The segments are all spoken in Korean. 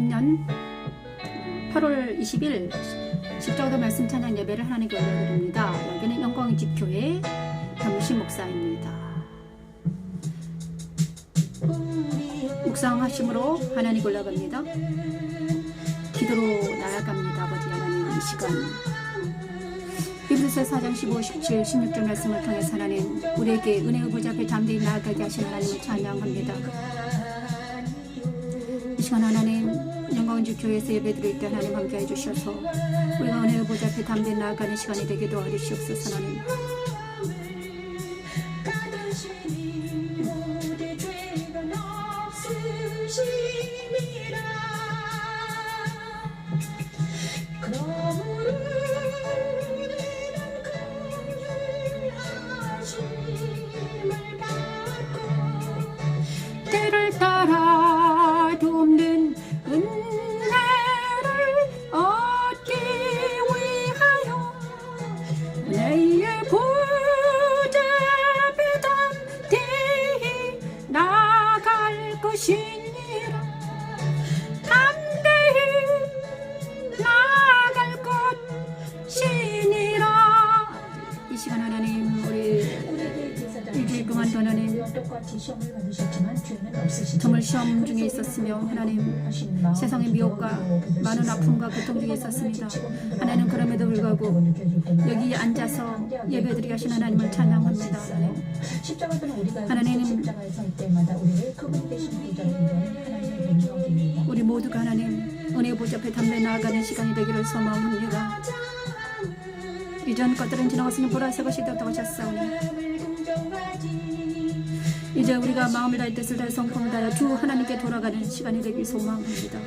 2023년 8월 20일 십자가 말씀 찬양 예배를 하나님께 올려드립니다. 여기는 영광의집교회 변무신 목사입니다. 묵상하심으로 하나님 올라갑니다. 기도로 나아갑니다. 아버지 하나님, 이 시간 히브리서 4장 15, 17, 16절 말씀을 통해서 하나님 우리에게 은혜의 보좌 앞에 담대히 나아가게 하신 하나님을 찬양합니다. 이 시간 하나님 영광의집교회에서 예배드릴 때 하나님 함께해 주셔서 우리가 은혜의 보좌 앞에 담대히 나아가는 시간이 되게 도와주시옵소서. 하나님 때를 따라 돕는 은혜를 얻기 위하여 은혜의 보좌 앞에 담대히 나아갈 것이니라. 담대히 나아갈 것이니라. 이 시간 하나님 우리 일주일 동안 하나님 정말 시험 중에 있었으며 하나님 세상의 미혹과 많은 아픔과 고통 중에 있었습니다. 하나님 그럼에도 불구하고 여기 앉아서 예배드리게 하신 하나님을 찬양합니다. 하나님 우리 모두가 하나님 은혜의 보좌 앞에 담대 나아가는 시간이 되기를 소망합니다. 이전 것들은 지나갔으니 보라 새 것이 되었다고 하셨사오니 이제 우리가 마음을 다해 뜻을 다해 성품을 다하여 주 하나님께 돌아가는 시간이 되길 소망합니다.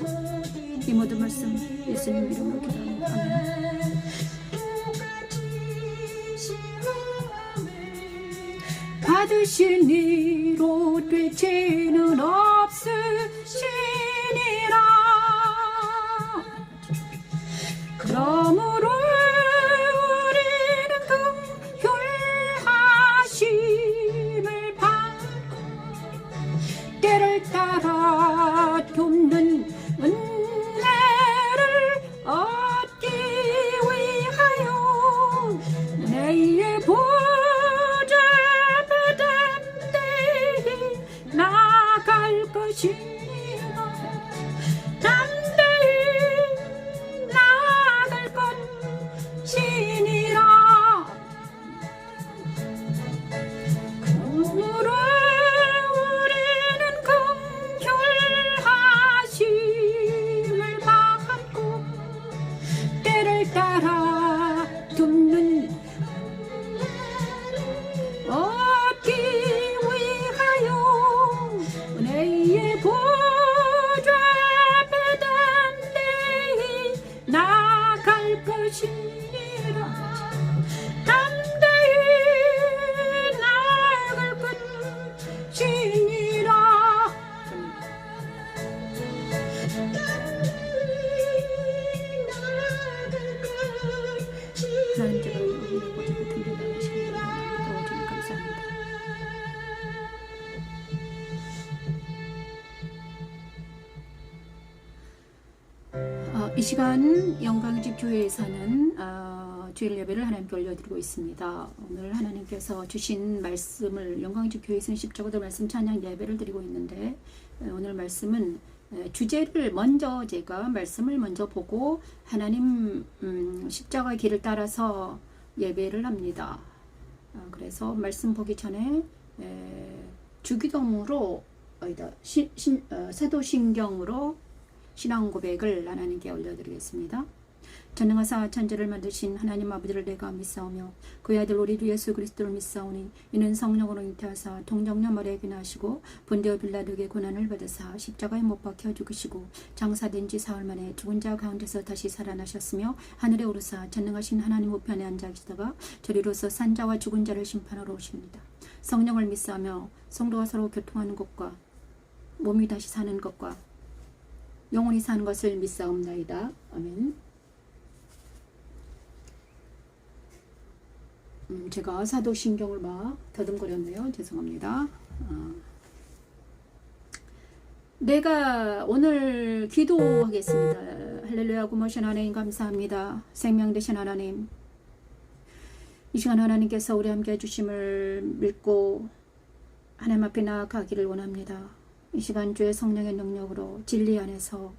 이 모든 말씀 예수님 이름으로 기도합니다. 아멘. 받으신 이로 되지는 없으시니라. 그러므로 때를 따라 돕는 은혜를 얻기 위하여 은혜의 보좌 앞에 담대히 나아갈 것이니라. 담대히 나아갈 것이니라. 그러므로 따라 돕는 얻기 위하여 은혜의 보좌 앞에 담대히 나아갈 것이니라. 담대히 나아갈 것이니라. 하나님께서 우리의 보좌 앞에 담대히 나아가시기를 도와주니 감사합니다. 이 시간 영광집 교회에서는 주일 예배를 하나님께 올려드리고 있습니다. 오늘 하나님께서 주신 말씀을 영광집 교회에서는 십자가도 말씀 찬양 예배를 드리고 있는데 오늘 말씀은 주제를 먼저 제가 말씀을 먼저 보고 하나님 십자가의 길을 따라서 예배를 합니다. 그래서 말씀 보기 전에 주기도문으로 사도신경으로 신앙 고백을 하나님께 올려드리겠습니다. 전능하사 천지를 만드신 하나님 아버지를 내가 믿사오며 그의 아들 우리 주 예수 그리스도를 믿사오니 이는 성령으로 잉태하사 동정녀 마리아에게 나시고 본디오 빌라도에게 고난을 받으사 십자가에 못 박혀 죽으시고 장사된 지 사흘 만에 죽은 자 가운데서 다시 살아나셨으며 하늘에 오르사 전능하신 하나님 우편에 앉아 계시다가 저리로서 산자와 죽은 자를 심판하러 오십니다. 성령을 믿사오며 성도가 서로 교통하는 것과 몸이 다시 사는 것과 영원히 사는 것을 믿사옵나이다. 아멘. 제가 사도신경을 막 더듬거렸네요. 죄송합니다. 내가 오늘 기도하겠습니다. 할렐루야. 고모신 하나님 감사합니다. 생명 되신 하나님, 이 시간 하나님께서 우리 함께 해주심을 믿고 하나님 앞에 나아가기를 원합니다. 이 시간 주의 성령의 능력으로 진리 안에서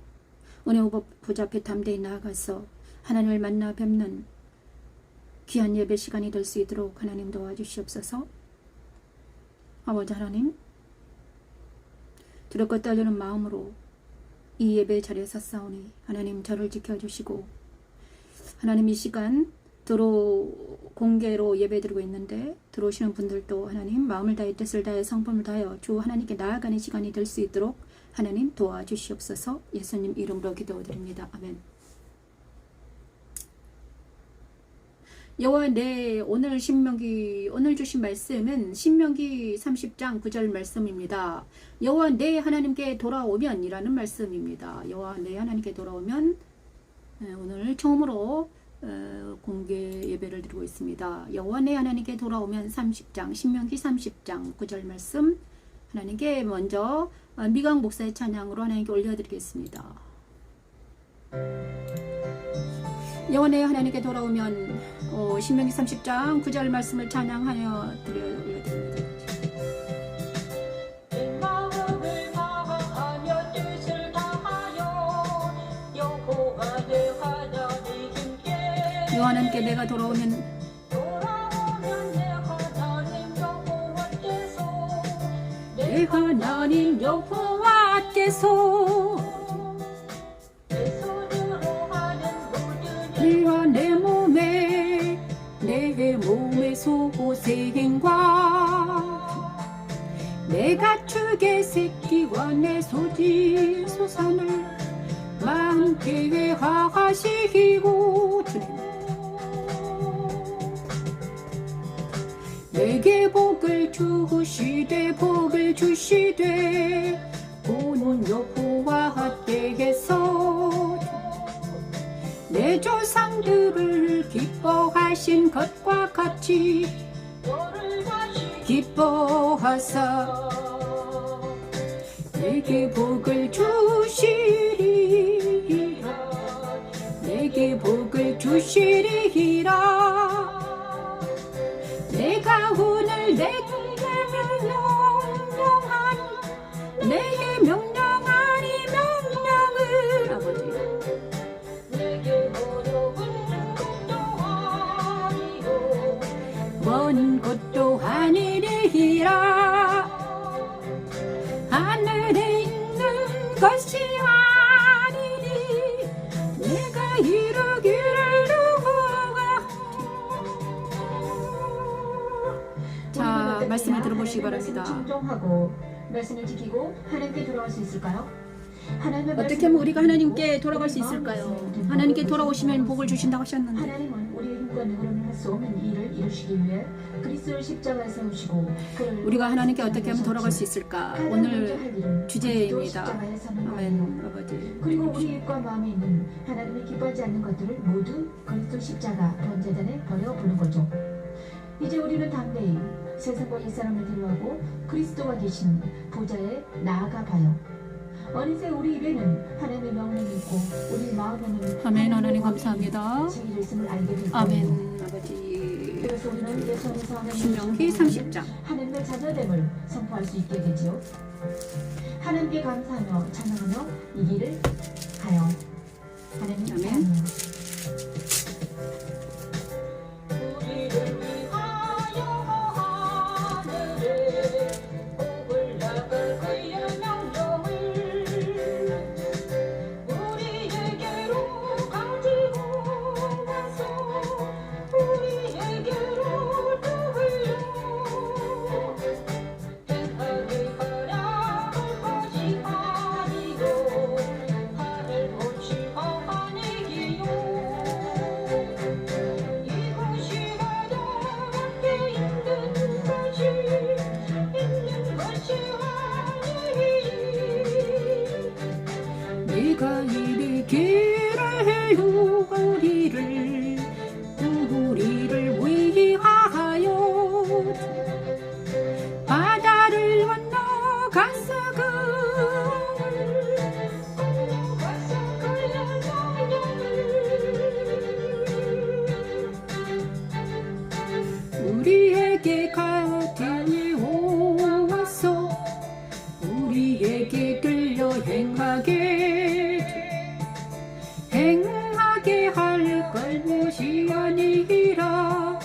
은혜 보좌 앞에 담대히 나아가서 하나님을 만나 뵙는 귀한 예배 시간이 될 수 있도록 하나님 도와주시옵소서. 아버지 하나님, 두렵고 떨리는 마음으로 이 예배 자리에 섰사오니 하나님 저를 지켜주시고, 하나님 이 시간 공개로 예배드리고 있는데 들어오시는 분들도 하나님 마음을 다해 뜻을 다해 성품을 다하여 주 하나님께 나아가는 시간이 될 수 있도록 하나님 도와주시옵소서. 예수님 이름으로 기도드립니다. 아멘. 여호와 내 오늘 주신 말씀은 신명기 30장 9절 말씀입니다. 여호와 내 하나님께 돌아오면 이라는 말씀입니다. 여호와 내 하나님께 돌아오면 오늘 처음으로 공개 예배를 드리고 있습니다. 여호와 내 하나님께 돌아오면 30장 신명기 30장 9절 말씀 하나님께 먼저 미강 목사의 찬양으로 하나님께 올려드리겠습니다. 여호와 내 하나님께 돌아오면 신명기 30장 9절 말씀을 찬양하여 올려드립니다. 여호와 하나님께 내가 돌아오면 내 하나님 여호와께서 내와 내 몸의 소생과 내 가축의 새끼와 내 소지 소산을 함께 화하시고 주님 내게 복을 주시되 온 여호와께서 내 조상들을 기뻐하신 것과 같이 기뻐하사 내게 복을 주시리라. 내가 오늘 내게 명령하니 명령을 아버지 먼 곳도 아니리라. 하늘에 있는 것이 아니니 내가 이루기를 누구가. 자, 말씀을 들어보시기 바랍니다. 충정하고 말씀을 지키고 하나님께 돌아올 수 있을까요? 어떻게 하면 우리가 하나님께 돌아갈 수 있을까요? 하나님께 돌아오시면 복을 주신다고 하셨는데 하나님은 우리의 힘과 능으로는 할 수 없는 일을 이루시기 위해 그리스도를 십자가에 세우시고 우리가 하나님께 어떻게 하면 돌아갈 수 있을까? 오늘 주제입니다. 아멘. 아버지. 그리고 우리 입과 마음에 있는 하나님이 기뻐하지 않는 것들을 모두 그리스도 십자가 번제단에 버려보는 거죠. 이제 우리는 담대히 세상과 옛사람을 대로하고 그리스도가 계신 보좌에 나아가 봐요. 어느새 우리 입에는 하나님의 명령이 있고 우리 마음에는 아멘. 하나님 감사합니다. 진리를 있음을 알게 될 거예요. 아멘. 아버지. 그래서 우리는 예수 안에서 신명기 30장 하나님의 자녀됨을 선포할 수 있게 되죠. 하나님께 감사하며 찬양하며 이 길을 가요. 하나님 감사합니다. 날개가 되어서 우리에게 들려 행하게 할 것이 아니라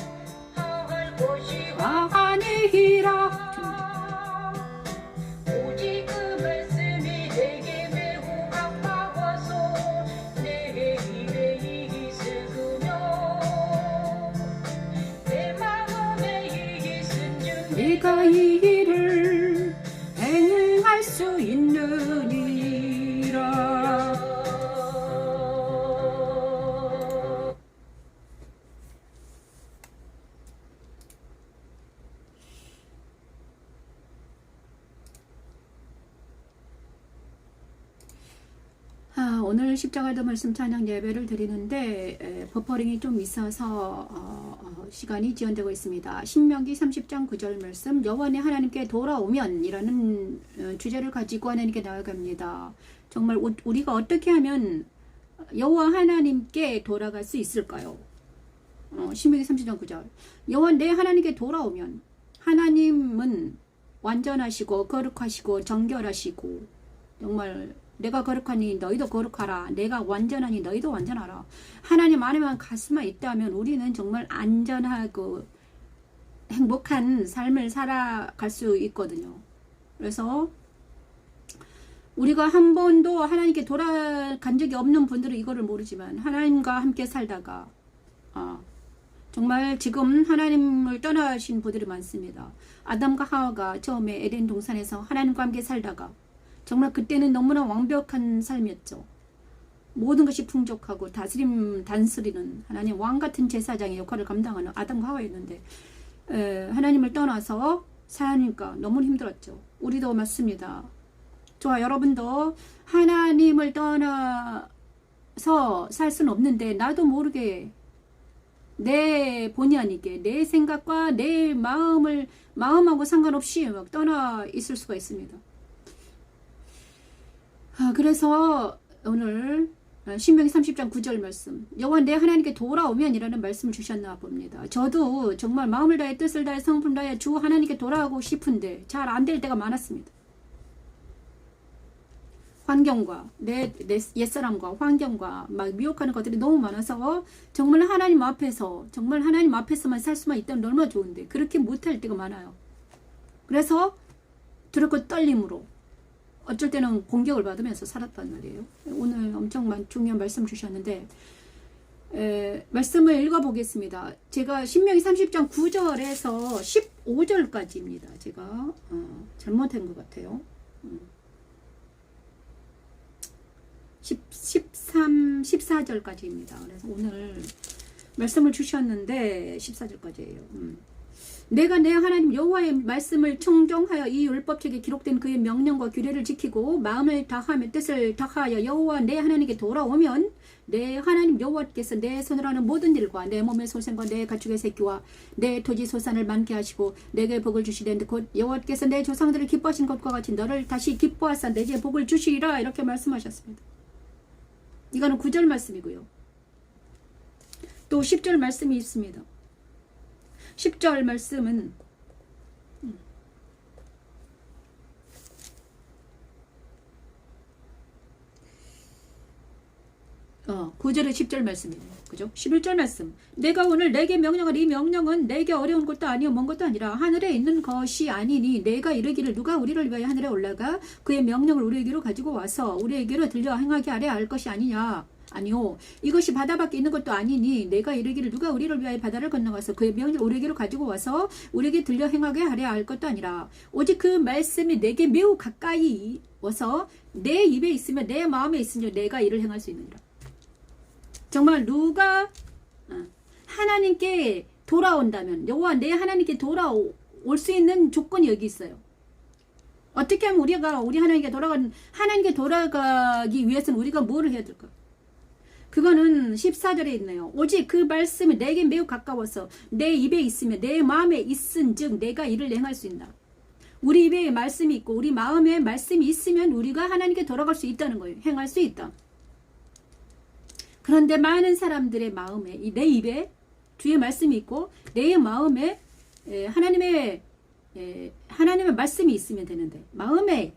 오직 그 말씀이 내게 매우 가까워서 내 입에 있으며 내 마음에 있은 네가 이 일을 행할 수 있느니라. 오늘 십자가도 말씀 찬양 예배를 드리는데 버퍼링이 좀 있어서 시간이 지연되고 있습니다. 신명기 30장 9절 말씀, 여호와 내 하나님께 돌아오면 이라는 주제를 가지고 하나님께 나아갑니다. 정말 우리가 어떻게 하면 여호와 하나님께 돌아갈 수 있을까요? 신명기 30장 9절, 여호와 내 하나님께 돌아오면, 하나님은 완전하시고 거룩하시고 정결하시고, 정말 내가 거룩하니 너희도 거룩하라, 내가 완전하니 너희도 완전하라. 하나님 안에만 가슴만 있다면 우리는 정말 안전하고 행복한 삶을 살아갈 수 있거든요. 그래서 우리가 한 번도 하나님께 돌아간 적이 없는 분들은 이거를 모르지만, 하나님과 함께 살다가 정말 지금 하나님을 떠나신 분들이 많습니다. 아담과 하와가 처음에 에덴 동산에서 하나님과 함께 살다가 정말 그때는 너무나 완벽한 삶이었죠. 모든 것이 풍족하고 단스리는 하나님 왕같은 제사장의 역할을 감당하는 아담과 하와였는데, 하나님을 떠나서 사니까 너무 힘들었죠. 우리도 맞습니다. 저와 여러분도 하나님을 떠나서 살 수는 없는데, 나도 모르게 내 본의 아니게 내 생각과 내 마음하고 상관없이 막 떠나 있을 수가 있습니다. 그래서 오늘 신명기 30장 9절 말씀, 여호와 내 하나님께 돌아오면 이라는 말씀을 주셨나 봅니다. 저도 정말 마음을 다해 뜻을 다해 성품을 다해 주 하나님께 돌아가고 싶은데 잘 안 될 때가 많았습니다. 환경과 내 옛사람과 환경과 막 미혹하는 것들이 너무 많아서 정말 하나님 앞에서만 살 수만 있다면 얼마나 좋은데 그렇게 못할 때가 많아요. 그래서 두렵고 떨림으로 어쩔 때는 공격을 받으면서 살았단 말이에요. 오늘 엄청 중요한 말씀 주셨는데, 말씀을 읽어보겠습니다. 제가 신명기 30장 9절에서 15절까지입니다. 제가 잘못한 것 같아요. 14절까지입니다. 그래서 오늘 말씀을 주셨는데 14절까지예요. 내가 내 하나님 여호와의 말씀을 청종하여 이 율법책에 기록된 그의 명령과 규례를 지키고 마음을 다하며 뜻을 다하여 여호와 내 하나님께 돌아오면, 내 하나님 여호와께서 내 손으로 하는 모든 일과 내 몸의 소생과 내 가축의 새끼와 내 토지 소산을 많게 하시고 내게 복을 주시려는데, 곧 여호와께서 내 조상들을 기뻐하신 것과 같이 너를 다시 기뻐하사 내게 복을 주시리라, 이렇게 말씀하셨습니다. 이거는 9절 말씀이고요. 또 10절 말씀이 있습니다. 10절 말씀은 어, 9절에 10절 말씀이네요. 그죠? 11절 말씀. 내가 오늘 내게 명령할 이 명령은 내게 어려운 것도 아니요 먼 것도 아니라 하늘에 있는 것이 아니니, 내가 이르기를 누가 우리를 위하여 하늘에 올라가 그의 명령을 우리에게로 가지고 와서 우리에게로 들려 행하게 하려 할 것이 아니냐. 아니요, 이것이 바다 밖에 있는 것도 아니니, 내가 이르기를 누가 우리를 위하여 바다를 건너가서 그의 명령을 우리에게로 가지고 와서 우리에게 들려 행하게 하려 할 것도 아니라, 오직 그 말씀이 내게 매우 가까이 와서 내 입에 있으며 내 마음에 있으며 내가 이를 행할 수 있느니라. 정말 누가 하나님께 돌아온다면, 여호와 내 하나님께 돌아올 수 있는 조건이 여기 있어요. 어떻게 하면 우리 하나님께 돌아가기 위해서는 우리가 뭐를 해야 될까? 그거는 14절에 있네요. 오직 그 말씀이 내게 매우 가까워서 내 입에 있으며 내 마음에 있은즉 내가 이를 행할 수 있다. 우리 입에 말씀이 있고 우리 마음에 말씀이 있으면 우리가 하나님께 돌아갈 수 있다는 거예요. 행할 수 있다. 그런데 많은 사람들의 마음에, 내 입에 주의 말씀이 있고 내 마음에 하나님의 말씀이 있으면 되는데, 마음에,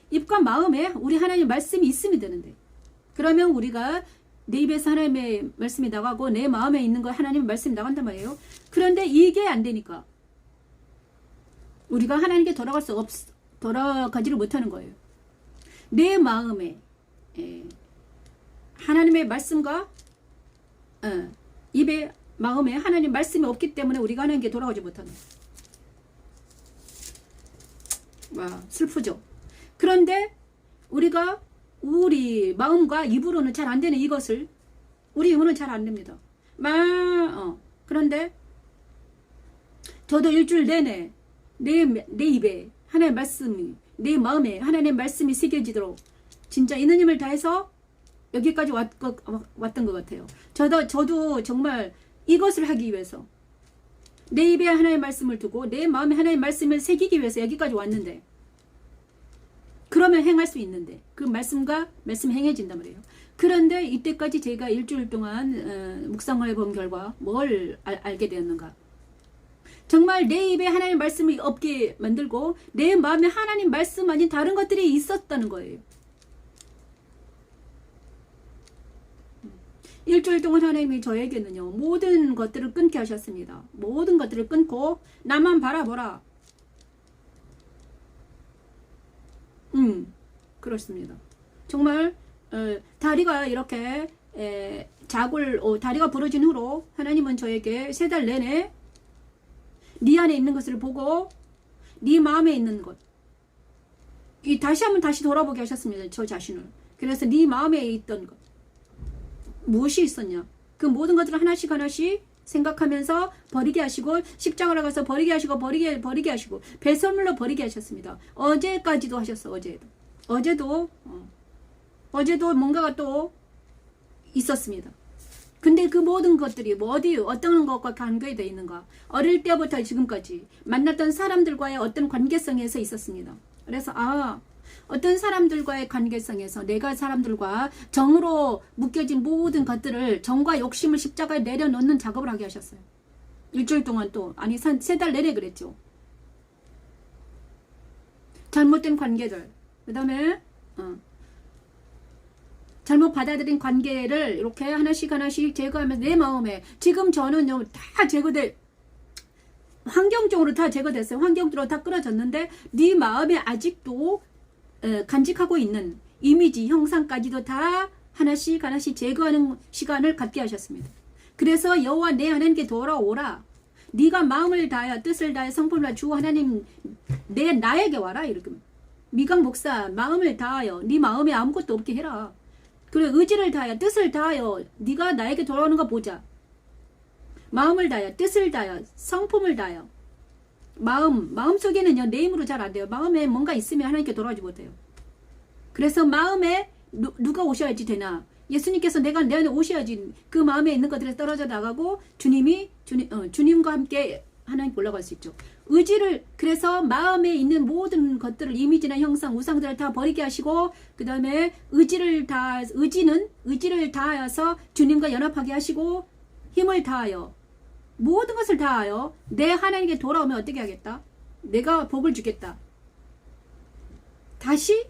입과 마음에 우리 하나님의 말씀이 있으면 되는데, 그러면 우리가 내 입에서 하나님의 말씀이 나가고 내 마음에 있는 거 하나님의 말씀이 나간단 말이에요. 그런데 이게 안 되니까 우리가 하나님께 돌아가지를 못하는 거예요. 내 마음에 하나님의 말씀과 입에 마음에 하나님 말씀이 없기 때문에 우리가 하나님께 돌아가지 못하는 거예요. 와, 슬프죠. 그런데 우리가 우리 마음과 입으로는 잘 안 되는 이것을 우리 입으로는 잘 안 됩니다. 그런데 저도 일주일 내내 내 입에 하나님의 말씀이, 내 마음에 하나님의 말씀이 새겨지도록 진짜 있는 힘을 다해서 여기까지 왔던 것 같아요. 저도 정말 이것을 하기 위해서 내 입에 하나님의 말씀을 두고 내 마음에 하나님의 말씀을 새기기 위해서 여기까지 왔는데, 그러면 행할 수 있는데 그 말씀과 말씀이 행해진단 말이에요. 그런데 이때까지 제가 일주일 동안 묵상을 해본 결과 뭘 알게 되었는가? 정말 내 입에 하나님 말씀이 없게 만들고 내 마음에 하나님 말씀 아닌 다른 것들이 있었다는 거예요. 일주일 동안 하나님이 저에게는요, 모든 것들을 끊게 하셨습니다. 모든 것들을 끊고 나만 바라보라. 그렇습니다. 정말 다리가 이렇게 다리가 부러진 후로 하나님은 저에게 3달 내내 네 안에 있는 것을 보고 네 마음에 있는 것, 다시 한번 다시 돌아보게 하셨습니다. 저 자신을. 그래서 네 마음에 있던 것 무엇이 있었냐, 그 모든 것들을 하나씩 생각하면서 버리게 하시고, 십자가로 가서 버리게 하시고 버리게 하시고 배설물로 버리게 하셨습니다. 어제까지도 하셨어. 어제도 뭔가가 또 있었습니다. 근데 그 모든 것들이 어떤 것과 관계되어 있는가? 어릴 때부터 지금까지 만났던 사람들과의 어떤 관계성에서 있었습니다. 그래서 어떤 사람들과의 관계성에서 내가 사람들과 정으로 묶여진 모든 것들을, 정과 욕심을 십자가에 내려놓는 작업을 하게 하셨어요. 일주일 동안 또, 3달 내내 그랬죠. 잘못된 관계들, 그 다음에 잘못 받아들인 관계를 이렇게 하나씩 제거하면서 내 마음에, 지금 저는요 다 환경적으로 다 제거됐어요. 환경적으로 다 끊어졌는데 네 마음에 아직도 간직하고 있는 이미지, 형상까지도 다 하나씩 제거하는 시간을 갖게 하셨습니다. 그래서 여호와 내 하나님께 돌아오라. 네가 마음을 다하여 뜻을 다하여 성품을 다하여 주 하나님 나에게 와라. 이렇게 미강 목사, 마음을 다하여 네 마음에 아무것도 없게 해라. 그리고 의지를 다하여 뜻을 다하여 네가 나에게 돌아오는 거 보자. 마음을 다하여 뜻을 다하여 성품을 다하여. 마음속에는요 내 힘으로 잘 안 돼요. 마음에 뭔가 있으면 하나님께 돌아오지 못해요. 그래서 마음에 누가 오셔야지 되나? 예수님께서 내 안에 오셔야지 그 마음에 있는 것들에서 떨어져 나가고 주님과 함께 하나님께 올라갈 수 있죠. 그래서 마음에 있는 모든 것들을, 이미지나 형상, 우상들을 다 버리게 하시고, 그 다음에 의지를 다하여서 주님과 연합하게 하시고, 힘을 다하여, 모든 것을 다하여 내 하나님께 돌아오면 어떻게 하겠다? 내가 복을 주겠다. 다시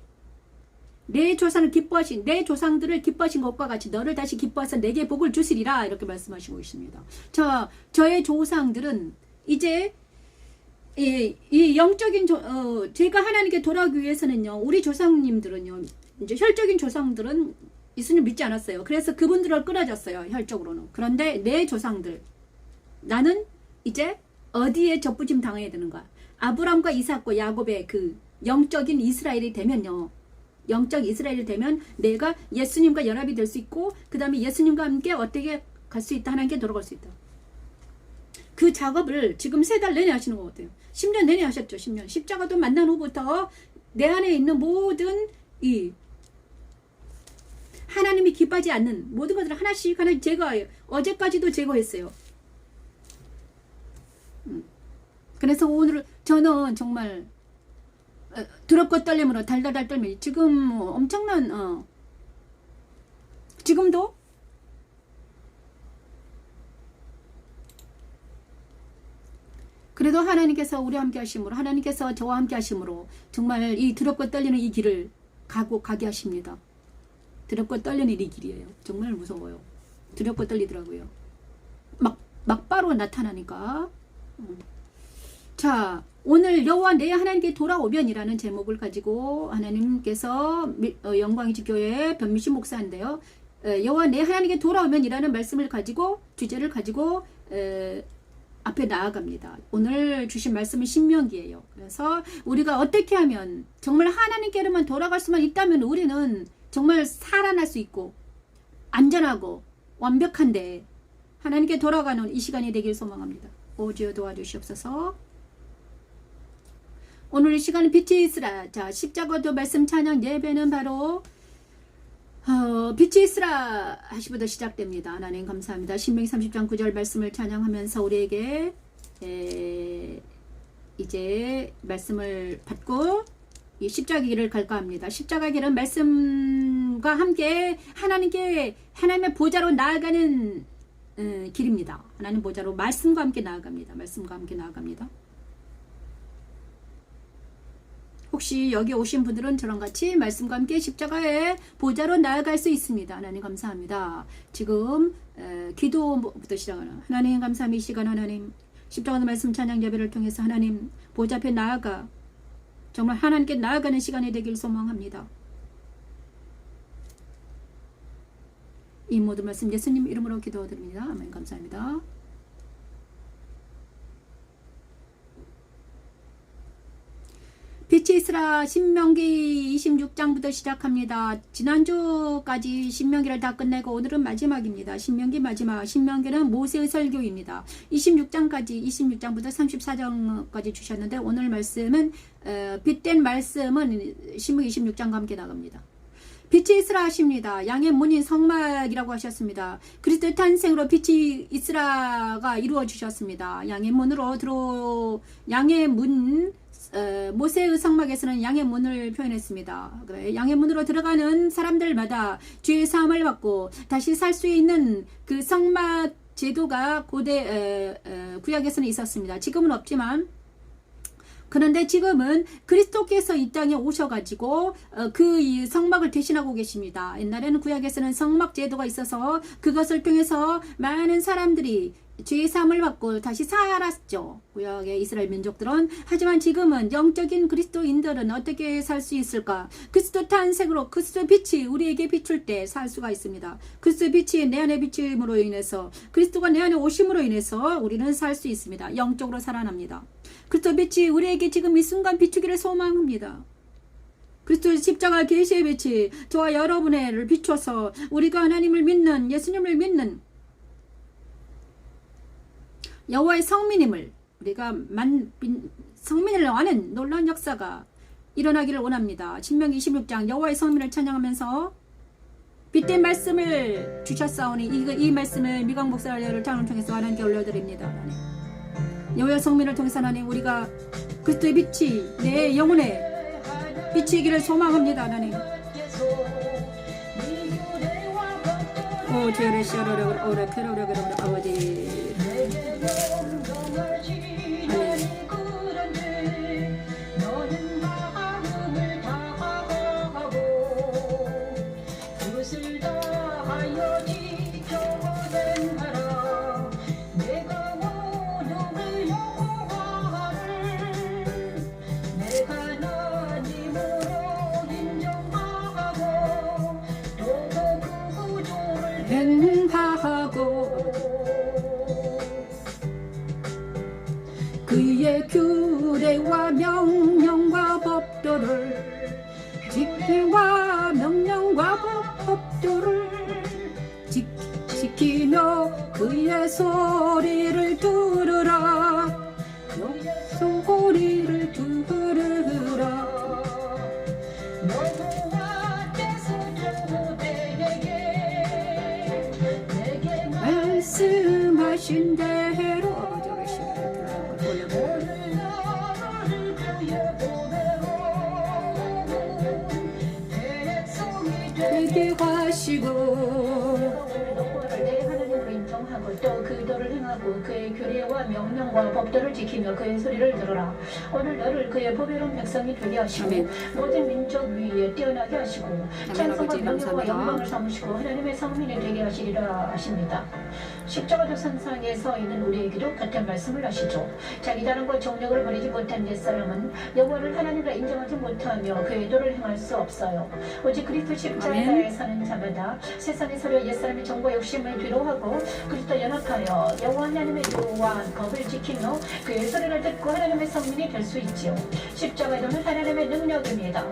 내 조상들을 기뻐하신 것과 같이 너를 다시 기뻐해서 내게 복을 주시리라. 이렇게 말씀하시고 있습니다. 저의 조상들은 이제 이 영적인 제가 하나님께 돌아오기 위해서는요, 우리 조상님들은요, 이제 혈적인 조상들은 예수님 믿지 않았어요. 그래서 그분들을 끊어졌어요, 혈적으로는. 그런데 내 조상들, 나는 이제 어디에 접붙임 당해야 되는가? 아브람과 이삭과 야곱의 그 영적인 이스라엘이 되면요, 영적 이스라엘이 되면 내가 예수님과 연합이 될 수 있고, 그 다음에 예수님과 함께 어떻게 갈 수 있다? 하나님께 돌아갈 수 있다. 그 작업을 지금 3달 내내 하시는 것 같아요. 10년 내내 하셨죠. 10년. 십자가도 만난 후부터 내 안에 있는 모든 하나님이 기뻐하지 않는 모든 것들을 하나씩 제거해요. 어제까지도 제거했어요. 그래서 오늘 저는 정말 두렵고 떨림으로 달달달 떨며 지금 엄청난 지금도 그래도 하나님께서 우리와 함께 하심으로, 하나님께서 저와 함께 하심으로 정말 이 두렵고 떨리는 이 길을 가게 하십니다. 두렵고 떨리는 이 길이에요. 정말 무서워요. 두렵고 떨리더라고요. 막바로 나타나니까. 자, 오늘 여호와 내 하나님께 돌아오면이라는 제목을 가지고 하나님께서 영광이지 교회 변미신 목사인데요. 여호와 내 하나님께 돌아오면이라는 말씀을 가지고, 주제를 가지고 앞에 나아갑니다. 오늘 주신 말씀은 신명기예요. 그래서 우리가 어떻게 하면 정말 하나님께로만 돌아갈 수만 있다면 우리는 정말 살아날 수 있고 안전하고 완벽한데 하나님께 돌아가는 이 시간이 되길 소망합니다. 오지어 도와주시옵소서. 오늘 이 시간은 빛이 있으라. 자, 십자가도 말씀 찬양 예배는 바로 빛이 있으라 하시부터 시작됩니다. 하나님 감사합니다. 신명기 30장 9절 말씀을 찬양하면서 우리에게 이제 말씀을 받고 이 십자가 길을 갈까 합니다. 십자가 길은 말씀과 함께 하나님의 보좌로 나아가는 길입니다. 하나님 보좌로 말씀과 함께 나아갑니다. 말씀과 함께 나아갑니다. 혹시 여기 오신 분들은 저랑 같이 말씀과 함께 십자가의 보좌로 나아갈 수 있습니다. 하나님 감사합니다. 지금 기도부터 시작하는 하나님 감사합니다. 이 시간 하나님 십자가의 말씀 찬양 예배를 통해서 하나님 보좌 앞에 나아가 정말 하나님께 나아가는 시간이 되길 소망합니다. 이 모든 말씀 예수님 이름으로 기도드립니다. 아멘. 감사합니다. 빛이 있으라. 신명기 26장부터 시작합니다. 지난주까지 신명기를 다 끝내고 오늘은 마지막입니다. 신명기 마지막. 신명기는 모세의 설교입니다. 26장부터 34장까지 주셨는데 오늘 말씀은 빛된 말씀은 신명기 26장과 함께 나갑니다. 빛이 있으라 하십니다. 양의 문인 성막이라고 하셨습니다. 그리스도의 탄생으로 빛이 있으라가 이루어지셨습니다. 양의 문으로 양의 문 모세의 성막에서는 양의 문을 표현했습니다. 양의 문으로 들어가는 사람들마다 죄의 사함을 받고 다시 살 수 있는 그 성막 제도가 고대 구약에서는 있었습니다. 지금은 없지만 그런데 지금은 그리스도께서 이 땅에 오셔가지고 그 성막을 대신하고 계십니다. 옛날에는 구약에서는 성막 제도가 있어서 그것을 통해서 많은 사람들이 죄의 사함을 받고 다시 살았죠. 구약의 이스라엘 민족들은. 하지만 지금은 영적인 그리스도인들은 어떻게 살 수 있을까? 그리스도 탄생으로 그리스도 빛이 우리에게 비출 때 살 수가 있습니다. 그리스도 빛이 내 안에 비침으로 인해서 그리스도가 내 안에 오심으로 인해서 우리는 살 수 있습니다. 영적으로 살아납니다. 그리스도 빛이 우리에게 지금 이 순간 비추기를 소망합니다. 그리스도 십자가 계시의 빛이 저와 여러분을 비춰서 우리가 하나님을 믿는 예수님을 믿는 여호와의 성민임을 우리가 성민을 아는 놀라운 역사가 일어나기를 원합니다. 신명기 26장 여호와의 성민을 찬양하면서 빛된 말씀을 주셨사오니 이 말씀을 미강 목사를 장을 통해서 하나님께 올려드립니다. 하나님. 여호와의 성민을 통해서 하나님 우리가 그리스도의 빛이 내 영혼에 비치기를 소망합니다. 하나님. 오 주여를 시어러려 오래 쾌로려 아버지. 그의 규례와 명령과 법도를 지키와 명령과 법도를 지키며 그의 소리를 들으라. 소리를 들으라. 말씀하신 대로 되게 하시고 내 하나님으로 인정하고 또 그 의도를 행하고 그의 규례와 명령과 법도를 지키며 그의 소리를 들으라. 오늘 너를 그의 보배로운 백성이 되게 하시고 아멘. 모든 민족 위에 뛰어나게 하시고 찬송과 아버지, 명예와 감사합니다. 영광을 삼으시고 하나님의 성민이 되게 하시리라 하십니다. 십자가 조상상에 서 있는 우리에게도 같은 말씀을 하시죠. 자기 자랑과 정력을 버리지 못한 옛사람은 여호와를 하나님으로 인정하지 못하며 그의 도를 행할 수 없어요. 오직 그리스도 십자가에 사는 자마다 세상의 서로 옛사람의 정과 욕심을 뒤로하고 그리스도 연합하여 여호와 하나님의 도와 법을 지키며 그의 소리를 듣고 하나님의 성민이 될 수 있지요. 십자가의 도는 하나님의 능력입니다.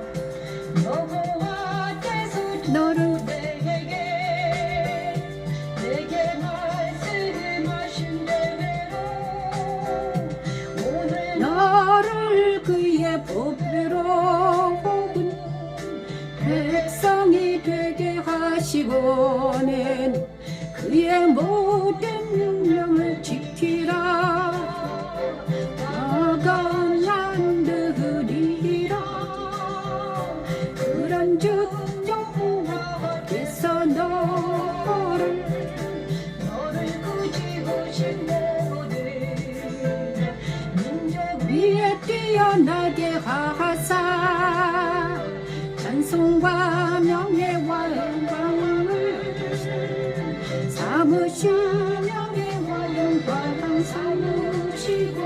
여호와께서 너를 내게 말씀하신 대로 오늘 너를 그의 법대로 혹은 백성이 되게 하시고는 그의 모든 명령을 지키라. 너가 만드리라. 그런즉 여호와께서 너를 꾸짖으신 모든 민족 위에 뛰어나게 하사 찬송과 명예와 영광을 삼으시며 명예와 영광 삼으시고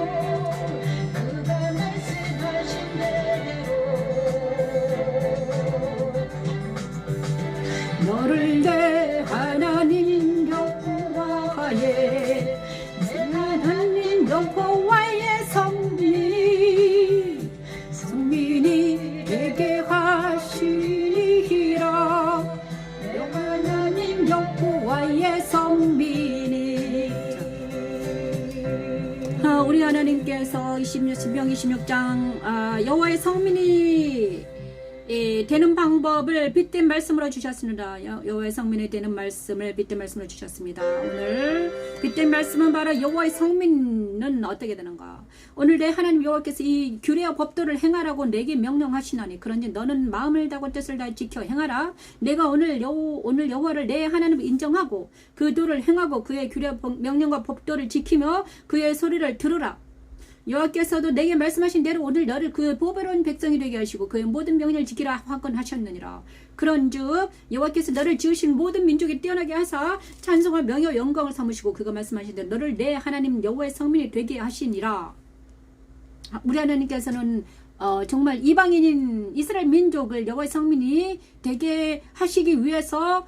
그가 말씀하신 대로 너를 내 하나님 여호와의 하나님 여호와의 성민이 되게 하시리라. 하나님 여호와의 성민이. 우리 하나님께서 신명 26장 여호와의 성민이 되는 방법을 빗댄 말씀으로 주셨습니다. 여호와의 성민이 되는 말씀을 빗댄 말씀으로 주셨습니다. 오늘 빗댄 말씀은 바로 여호와의 성민은 어떻게 되는가? 오늘 내 하나님 여호와께서 이 규례와 법도를 행하라고 내게 명령하시나니 그런지 너는 마음을 다하고 뜻을 다해 지켜 행하라. 내가 오늘 여호와를 내 하나님을 인정하고 그 도를 행하고 그의 규례 명령과 법도를 지키며 그의 소리를 들으라. 여호와께서도 내게 말씀하신 대로 오늘 너를 그 보배로운 백성이 되게 하시고 그의 모든 명령을 지키라 하건하셨느니라. 그런즉 여호와께서 너를 지으신 모든 민족에 뛰어나게 하사 찬송과 명예와 영광을 삼으시고 그가 말씀하신 대로 너를 내 하나님 여호와의 성민이 되게 하시니라. 우리 하나님께서는 정말 이방인인 이스라엘 민족을 여호와의 성민이 되게 하시기 위해서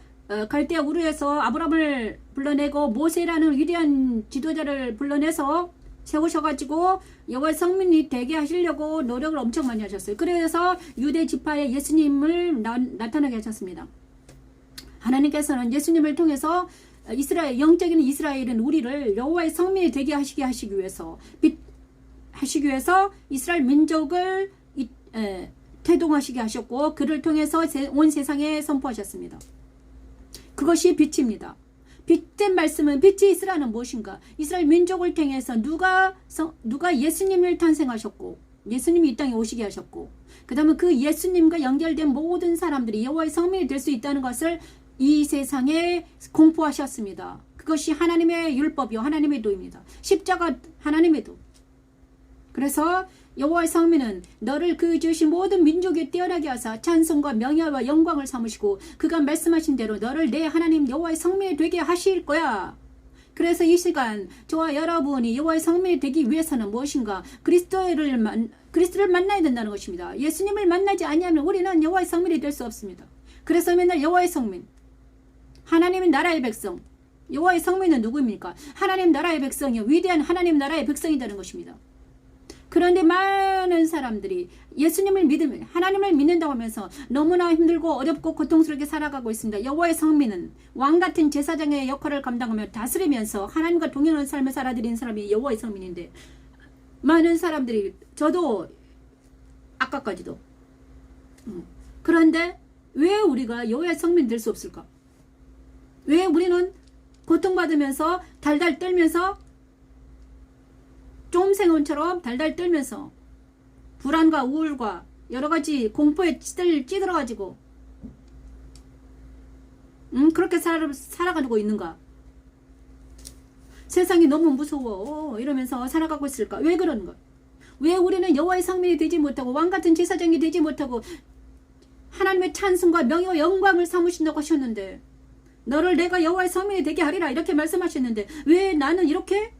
갈대아 우르에서 아브라함을 불러내고 모세라는 위대한 지도자를 불러내서 세우셔가지고 여호와의 성민이 되게 하시려고 노력을 엄청 많이 하셨어요. 그래서 유대 지파에 예수님을 나타나게 하셨습니다. 하나님께서는 예수님을 통해서 영적인 이스라엘은 우리를 여호와의 성민이 되게 하시기 위해서 이스라엘 민족을 태동하시게 하셨고 그를 통해서 온 세상에 선포하셨습니다. 그것이 빛입니다. 빛된 말씀은 빛이 이스라엘은 무엇인가? 이스라엘 민족을 통해서 누가 예수님을 탄생하셨고 예수님이 이 땅에 오시게 하셨고 그 다음에 그 예수님과 연결된 모든 사람들이 여호와의 성민이 될 수 있다는 것을 이 세상에 공포하셨습니다. 그것이 하나님의 율법이요 하나님의 도입니다. 십자가 하나님의 도. 그래서 여호와의 성민은 너를 그 지으신 모든 민족에 뛰어나게 하사 찬송과 명예와 영광을 삼으시고 그가 말씀하신 대로 너를 내 하나님 여호와의 성민이 되게 하실 거야. 그래서 이 시간 저와 여러분이 여호와의 성민이 되기 위해서는 무엇인가? 그리스도를 만나야 된다는 것입니다. 예수님을 만나지 아니하면 우리는 여호와의 성민이 될 수 없습니다. 그래서 맨날 여호와의 성민, 하나님의 나라의 백성, 여호와의 성민은 누구입니까? 하나님 나라의 백성이요 위대한 하나님 나라의 백성이 되는 것입니다. 그런데 많은 사람들이 예수님을 믿으면 하나님을 믿는다고 하면서 너무나 힘들고 어렵고 고통스럽게 살아가고 있습니다. 여호와의 성민은 왕같은 제사장의 역할을 감당하며 다스리면서 하나님과 동행하는 삶을 살아들인 사람이 여호와의 성민인데 많은 사람들이 저도 아까까지도 그런데 왜 우리가 여호와의 성민이 될 수 없을까? 왜 우리는 고통받으면서 달달 떨면서 쫌생원처럼 달달 떨면서 불안과 우울과 여러가지 공포에 찌들어가지고 그렇게 살아가지고 있는가? 세상이 너무 무서워 이러면서 살아가고 있을까? 왜 그러는가? 왜 우리는 여호와의 성민이 되지 못하고 왕같은 제사장이 되지 못하고 하나님의 찬송과 명예와 영광을 삼으신다고 하셨는데, 너를 내가 여호와의 성민이 되게 하리라 이렇게 말씀하셨는데 왜 나는 이렇게?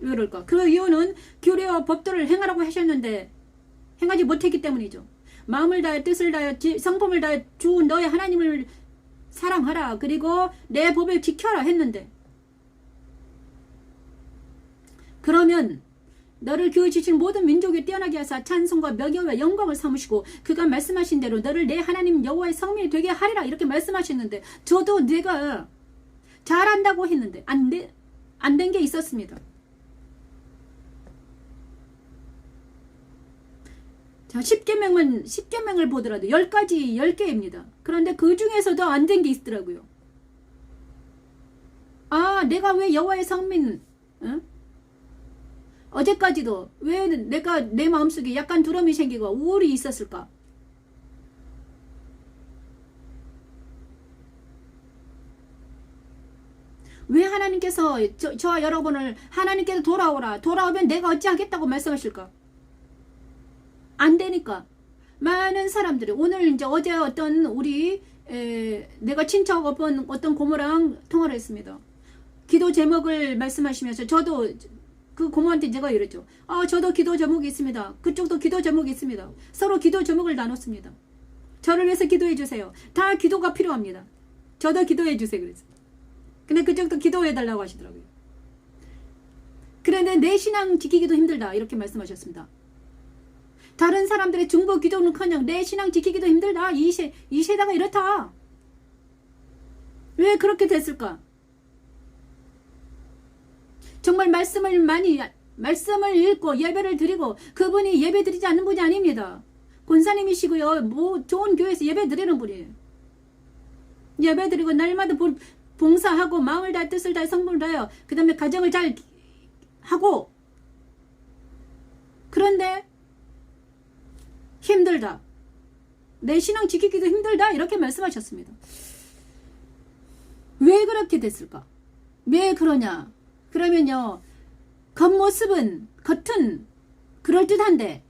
왜 그럴까? 그 이유는 규례와 법도를 행하라고 하셨는데 행하지 못했기 때문이죠. 마음을 다해 뜻을 다해 성품을 다해 주 너의 하나님을 사랑하라, 그리고 내 법을 지켜라 했는데, 그러면 너를 기울이신 모든 민족이 뛰어나게 하사 찬송과 명예와 영광을 삼으시고 그가 말씀하신 대로 너를 내 하나님 여호와의 성민이 되게 하리라 이렇게 말씀하셨는데, 저도 내가 잘한다고 했는데 안 된 게 있었습니다. 자, 10계명을 보더라도 10개입니다. 그런데 그 중에서도 안 된 게 있더라고요. 아, 내가 왜 여호와의 성민, 어제까지도 왜 내가 내 마음속에 약간 두려움이 생기고 우울이 있었을까? 왜 하나님께서 저와 여러분을 하나님께서 돌아오면 내가 어찌하겠다고 말씀하실까? 안 되니까. 많은 사람들이 오늘 이제 어제 어떤 내가 친척 어떤 고모랑 통화를 했습니다. 기도 제목을 말씀하시면서 저도 그 고모한테 제가 이랬죠. 저도 기도 제목이 있습니다. 그쪽도 기도 제목이 있습니다. 서로 기도 제목을 나눴습니다. 저를 위해서 기도해 주세요. 다 기도가 필요합니다. 저도 기도해 주세요. 그랬어요. 근데 그쪽도 기도해 달라고 하시더라고요. 그런데 내 신앙 지키기도 힘들다 이렇게 말씀하셨습니다. 다른 사람들의 중보 기도는커녕 내 신앙 지키기도 힘들다. 이 세대가 이렇다. 왜 그렇게 됐을까? 정말 말씀을 읽고 예배를 드리고, 그분이 예배 드리지 않는 분이 아닙니다. 권사님이시고요. 좋은 교회에서 예배 드리는 분이에요. 예배 드리고 날마다 봉사하고 마음을 다해 뜻을 다해 성품을 다해요. 그 다음에 가정을 잘 하고. 그런데 힘들다. 내 신앙 지키기도 힘들다. 이렇게 말씀하셨습니다. 왜 그렇게 됐을까? 왜 그러냐? 그러면요, 겉은 그럴듯한데,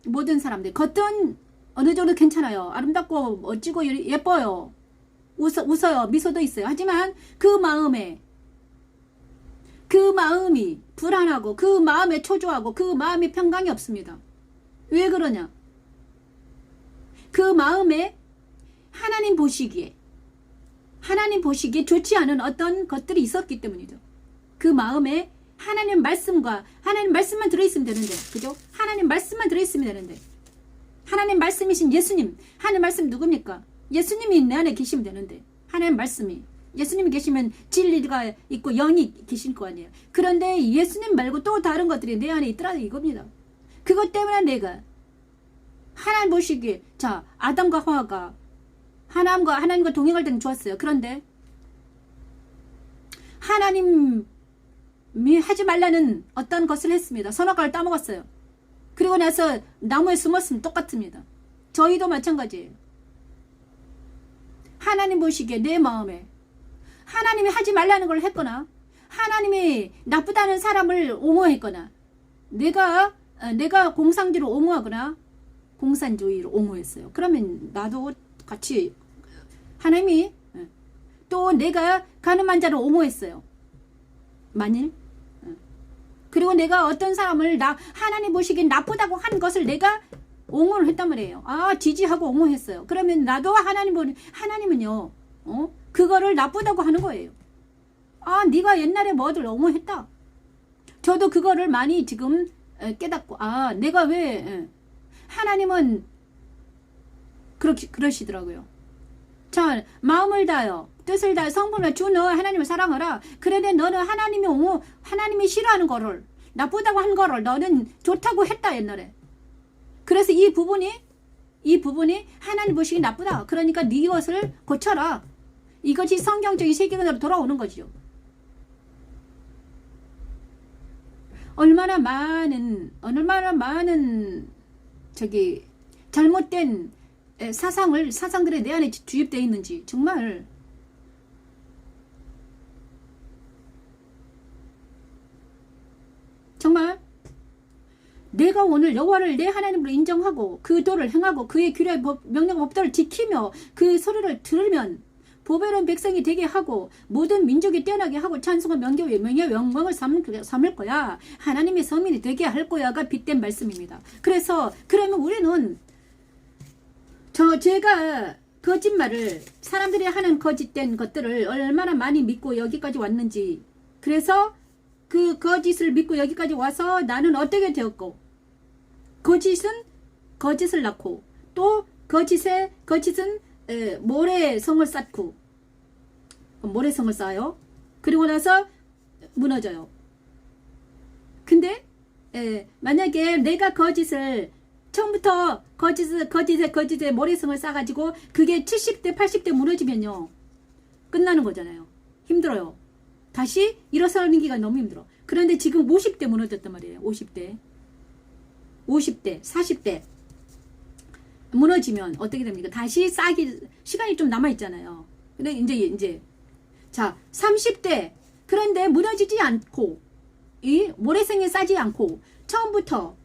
모든 사람들 겉은 어느 정도 괜찮아요. 아름답고 멋지고 예뻐요. 웃어요. 미소도 있어요. 하지만 그 마음이 불안하고 그 마음에 초조하고 그 마음에 평강이 없습니다. 왜 그러냐? 그 마음에 하나님 보시기에 좋지 않은 어떤 것들이 있었기 때문이죠. 그 마음에 하나님 말씀만 들어있으면 되는데, 그죠? 하나님 말씀만 들어있으면 되는데, 하나님 말씀이신 예수님, 하나님 말씀 누굽니까? 예수님이 내 안에 계시면 되는데, 하나님 말씀이, 예수님이 계시면 진리가 있고 영이 계실 거 아니에요. 그런데 예수님 말고 또 다른 것들이 내 안에 있더라 이겁니다. 그것 때문에 내가 하나님 보시기에, 자, 아담과 하와가 하나님과 동행할 때는 좋았어요. 그런데 하나님이 하지 말라는 어떤 것을 했습니다. 선악과를 따먹었어요. 그리고 나서 나무에 숨었으면 똑같습니다. 저희도 마찬가지예요. 하나님 보시기에 내 마음에 하나님이 하지 말라는 걸 했거나, 하나님이 나쁘다는 사람을 옹호했거나, 내가 공상주의로 옹호하거나 공산주의로 옹호했어요. 그러면 나도 같이 하나님이 또 내가 가늠한 자를 옹호했어요. 만일 그리고 내가 어떤 사람을 하나님 보시기엔 나쁘다고 한 것을 내가 옹호를 했단 말이에요. 지지하고 옹호했어요. 그러면 나도 하나님은요, 그거를 나쁘다고 하는 거예요. 네가 옛날에 뭐들 옹호했다. 저도 그거를 많이 지금 깨닫고, 내가 왜, 하나님은 그러시더라고요. 자, 마음을 다하여 뜻을 다해 성품을 주 너 하나님을 사랑하라. 그런데 너는 하나님이 싫어하는 거를, 나쁘다고 한 거를 너는 좋다고 했다 옛날에. 그래서 이 부분이 하나님 보시기 나쁘다. 그러니까 네 것을 고쳐라. 이것이 성경적인 세계관으로 돌아오는 거죠. 얼마나 많은 잘못된 사상들이 내 안에 주입되어 있는지 정말 정말 내가 오늘 여호와를 내 하나님으로 인정하고 그 도를 행하고 그의 규례 명령 법도를 지키며 그 소리를 들으면 보배로운 백성이 되게 하고 모든 민족이 뛰어나게 하고 찬송과 명예와 영광을 삼을 거야. 하나님의 서민이 되게 할 거야가 빗댄 말씀입니다. 그래서 그러면 우리는 제가 거짓말을 사람들이 하는 거짓된 것들을 얼마나 많이 믿고 여기까지 왔는지, 그래서 그 거짓을 믿고 여기까지 와서 나는 어떻게 되었고, 거짓은 거짓을 낳고 또 거짓은 모래성을 쌓고 모래성을 쌓아요. 그리고 나서 무너져요. 근데 만약에 내가 거짓을 처음부터 거짓에 모래성을 쌓아가지고 그게 70대 80대 무너지면요 끝나는 거잖아요. 힘들어요. 다시 일어서기가 너무 힘들어. 그런데 지금 50대 무너졌단 말이에요. 50대 40대 무너지면 어떻게 됩니까? 다시 쌓기 시간이 좀 남아있잖아요. 근데 이제 자 30대 그런데 무너지지 않고 이 모래성에 싸지 않고 처음부터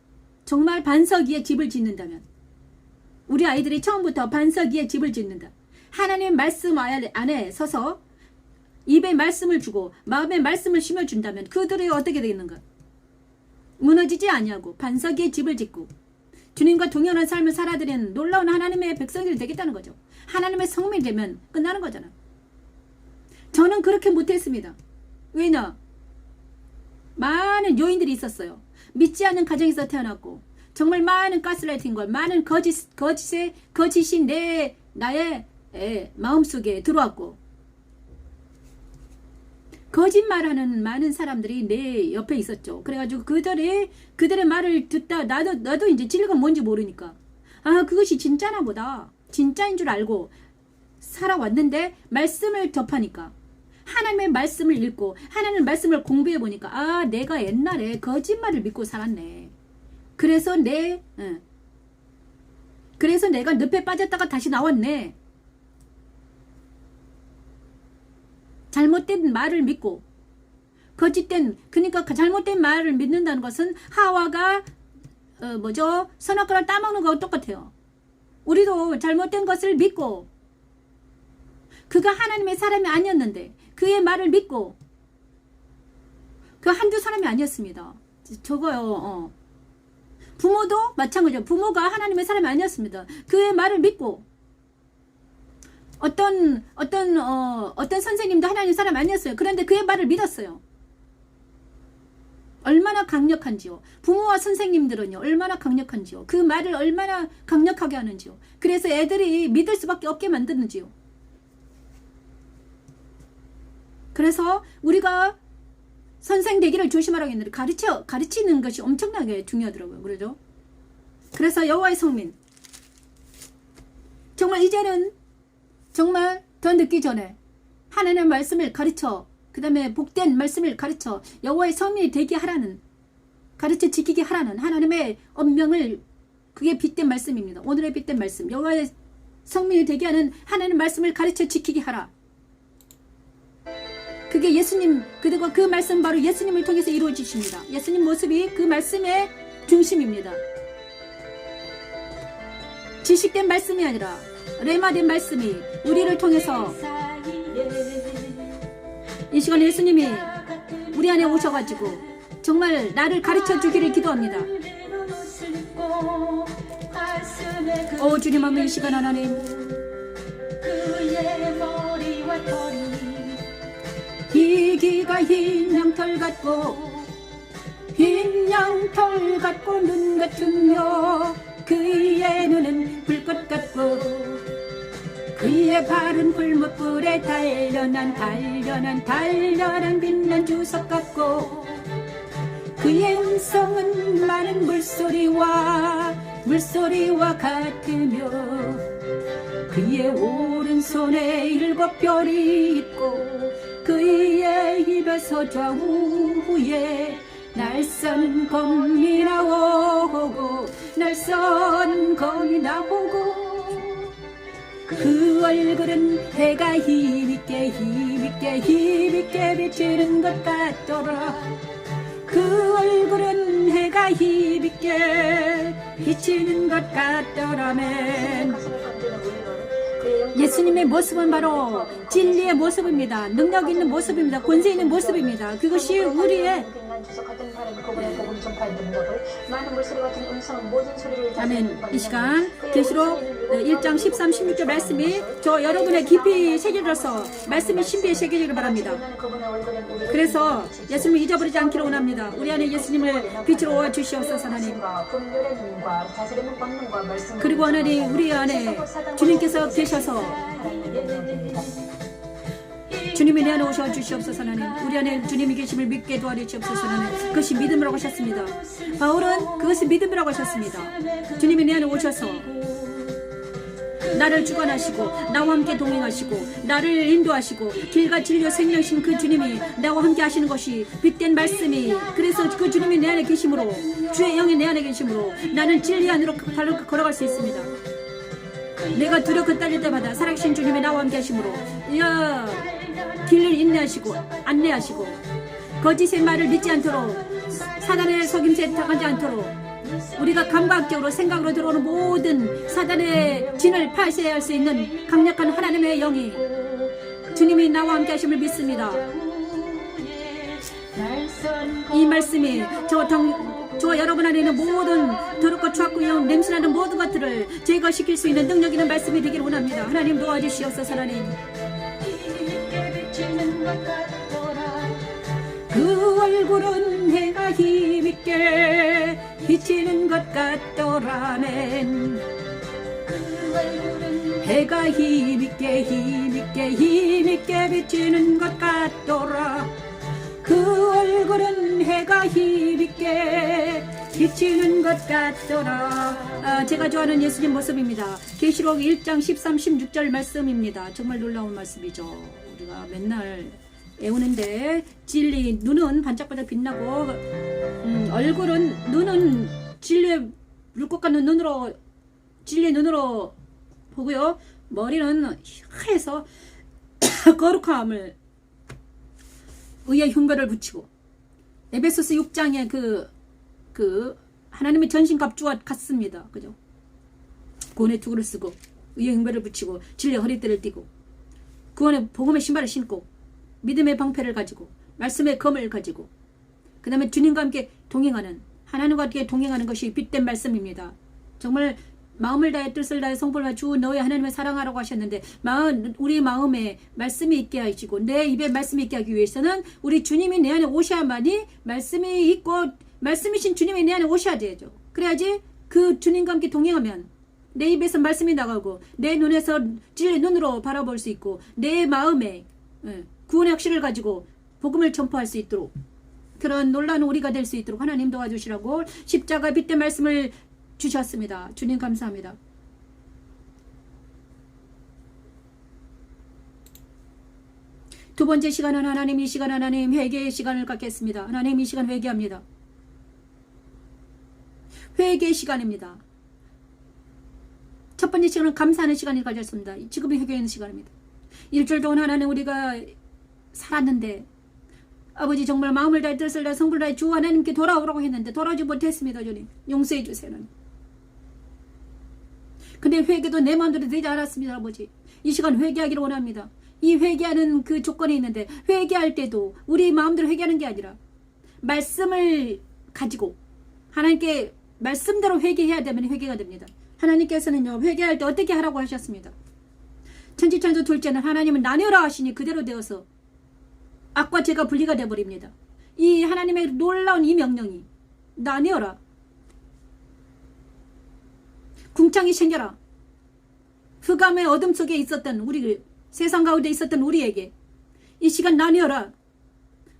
정말 반석 위에 집을 짓는다면, 우리 아이들이 처음부터 반석 위에 집을 짓는다. 하나님의 말씀 안에 서서 입에 말씀을 주고 마음에 말씀을 심어준다면 그들이 어떻게 되겠는가? 무너지지 아니하고 반석 위에 집을 짓고 주님과 동행하는 삶을 살아드리는 놀라운 하나님의 백성들이 되겠다는 거죠. 하나님의 성민이 되면 끝나는 거잖아. 저는 그렇게 못했습니다. 왜냐? 많은 요인들이 있었어요. 믿지 않는 가정에서 태어났고 정말 많은 가스라이팅과 많은 거짓이 나의 마음속에 들어왔고, 거짓말하는 많은 사람들이 내 옆에 있었죠. 그래가지고 그들의 말을 듣다 나도 이제 진리가 뭔지 모르니까 그것이 진짜나 보다, 진짜인 줄 알고 살아왔는데 말씀을 접하니까, 하나님의 말씀을 읽고 하나님의 말씀을 공부해 보니까 내가 옛날에 거짓말을 믿고 살았네. 그래서 내가 늪에 빠졌다가 다시 나왔네. 잘못된 말을 믿고 그러니까 잘못된 말을 믿는다는 것은 하와가 선악과를 따먹는 거하고 똑같아요. 우리도 잘못된 것을 믿고 그가 하나님의 사람이 아니었는데 그의 말을 믿고, 그 한두 사람이 아니었습니다. 저거요. 부모도 마찬가지죠. 부모가 하나님의 사람이 아니었습니다. 그의 말을 믿고, 어떤 선생님도 하나님의 사람이 아니었어요. 그런데 그의 말을 믿었어요. 얼마나 강력한지요. 부모와 선생님들은요 얼마나 강력한지요. 그 말을 얼마나 강력하게 하는지요. 그래서 애들이 믿을 수밖에 없게 만드는지요. 그래서 우리가 선생 되기를 조심하라고 했는데 가르치는 것이 엄청나게 중요하더라고요. 그러죠? 그래서 여호와의 성민, 정말 이제는 정말 더 늦기 전에 하나님의 말씀을 가르쳐, 그 다음에 복된 말씀을 가르쳐 여호와의 성민이 되게 하라는, 가르쳐 지키게 하라는 하나님의 엄명을, 그게 빗댄 말씀입니다. 오늘의 빗댄 말씀, 여호와의 성민이 되게 하는 하나님의 말씀을 가르쳐 지키게 하라. 그게 예수님, 그리고 그 말씀 바로 예수님을 통해서 이루어지십니다. 예수님 모습이 그 말씀의 중심입니다. 지식된 말씀이 아니라 레마된 말씀이 우리를 통해서, 이 시간 예수님이 우리 안에 오셔가지고 정말 나를 가르쳐 주기를 기도합니다. 오 주님, 아멘. 이 시간 하나님, 이기가 흰 양털 같고 눈 같으며 그의 눈은 불꽃 같고 그의 발은 불못불에 단련한 빛난 주석 같고 그의 음성은 많은 물소리와 같으며 그의 오른손에 7 별이 있고 그의 입에서 좌우에 날선 검이 나오고 그 얼굴은 해가 힘있게 비치는 것 같더라. 그 얼굴은 해가 힘있게 비치는 것 같더라면. 예수님의 모습은 바로 진리의 모습입니다. 능력 있는 모습입니다. 권세 있는 모습입니다. 그것이 우리의 아멘. 이 시간 계시록 1장 13, 16절 말씀이 저 여러분의 깊이 새겨져서 말씀이 신비에 새겨지기를 바랍니다. 그래서 예수님을 잊어버리지 않기를 원합니다. 우리 안에 예수님을 빛으로 주시옵소서 하나님. 그리고 하나님 우리 안에 주님께서 계셔서 주님이 내 안에 오셔 주시옵소서 하나님. 우리 안에 주님이 계심을 믿게 도와주시옵소서 하나님. 그것이 믿음이라고 하셨습니다. 바울은 그것이 믿음이라고 하셨습니다. 주님이 내 안에 오셔서 나를 주관하시고 나와 함께 동행하시고 나를 인도하시고 길과 진리와 생명이신 그 주님이 나와 함께 하시는 것이 빛된 말씀이, 그래서 그 주님이 내 안에 계심으로, 주의 영이 내 안에 계심으로 나는 진리 안으로 발로 걸어갈 수 있습니다. 내가 두렵고 떨릴 때마다 살아계신 주님이 나와 함께 하심으로 길을 인내하시고 안내하시고 거짓의 말을 믿지 않도록, 사단의 속임수에 당하지 않도록 우리가 감각적으로 생각으로 들어오는 모든 사단의 진을 파쇄할 수 있는 강력한 하나님의 영이 주님이 나와 함께 하심을 믿습니다. 이 말씀이 저와 여러분 안에 있는 모든 더럽고 추악고 영 냄새나는 모든 것들을 제거시킬 수 있는 능력 있는 말씀이 되기를 원합니다. 하나님 도와주시옵소서. 하나님 그 얼굴은 해가 힘있게 비치는 것 같더라면, 해가 힘있게 비치는 것 같더라. 그 얼굴은 해가 힘있게 비치는 것 같더라. 제가 좋아하는 예수님 모습입니다. 계시록 1장 13, 16절 말씀입니다. 정말 놀라운 말씀이죠. 우리가 맨날 애우는데 진리, 눈은 반짝반짝 빛나고 얼굴은, 눈은 진리의 불꽃 같은 눈으로, 진리의 눈으로 보고요. 머리는 하얘서 거룩함을, 의의 흉배를 붙이고, 에베소스 6장의 그 하나님의 전신갑주와 같습니다. 그죠? 구원의 투구를 쓰고 의의 흉배를 붙이고 진리의 허리띠를 띠고 구원의 복음의 신발을 신고 믿음의 방패를 가지고 말씀의 검을 가지고 그 다음에 주님과 함께 동행하는, 하나님과 함께 동행하는 것이 빛된 말씀입니다. 정말 마음을 다해 뜻을 다해 성품을 다해 주 너의 하나님을 사랑하라고 하셨는데, 우리 마음에 말씀이 있게 하시고 내 입에 말씀이 있게 하기 위해서는 우리 주님이 내 안에 오셔야만이, 말씀이 있고 말씀이신 주님이 내 안에 오셔야 되죠. 그래야지 그 주님과 함께 동행하면 내 입에서 말씀이 나가고 내 눈에서 진리의 눈으로 바라볼 수 있고 내 마음에 구원의 확신을 가지고 복음을 전파할 수 있도록, 그런 놀라운 우리가 될 수 있도록 하나님 도와주시라고 십자가 빛된 말씀을 주셨습니다. 주님 감사합니다. 두 번째 시간은 하나님, 이 시간 하나님 회개의 시간을 갖겠습니다. 하나님 이 시간 회개합니다. 회개의 시간입니다. 첫 번째 시간은 감사하는 시간을 가졌습니다. 지금이 회개하는 시간입니다. 일주일 동안 하나님 우리가 살았는데, 아버지 정말 마음을 다해 뜻을 다해 성불을 다해 주 하나님께 돌아오라고 했는데 돌아오지 못했습니다. 주님 용서해 주세요. 근데 회개도 내 마음대로 되지 않았습니다. 아버지 이 시간 회개하기를 원합니다. 이 회개하는 그 조건이 있는데, 회개할 때도 우리 마음대로 회개하는 게 아니라 말씀을 가지고 하나님께 말씀대로 회개해야 되면 회개가 됩니다. 하나님께서는요 회개할 때 어떻게 하라고 하셨습니다. 천지창조 둘째는 하나님은 나뉘어라 하시니 그대로 되어서 악과 죄가 분리가 되어버립니다. 이 하나님의 놀라운 이 명령이, 나뉘어라, 궁창이 생겨라, 흑암의 어둠 속에 있었던 우리, 세상 가운데 있었던 우리에게 이 시간 나뉘어라,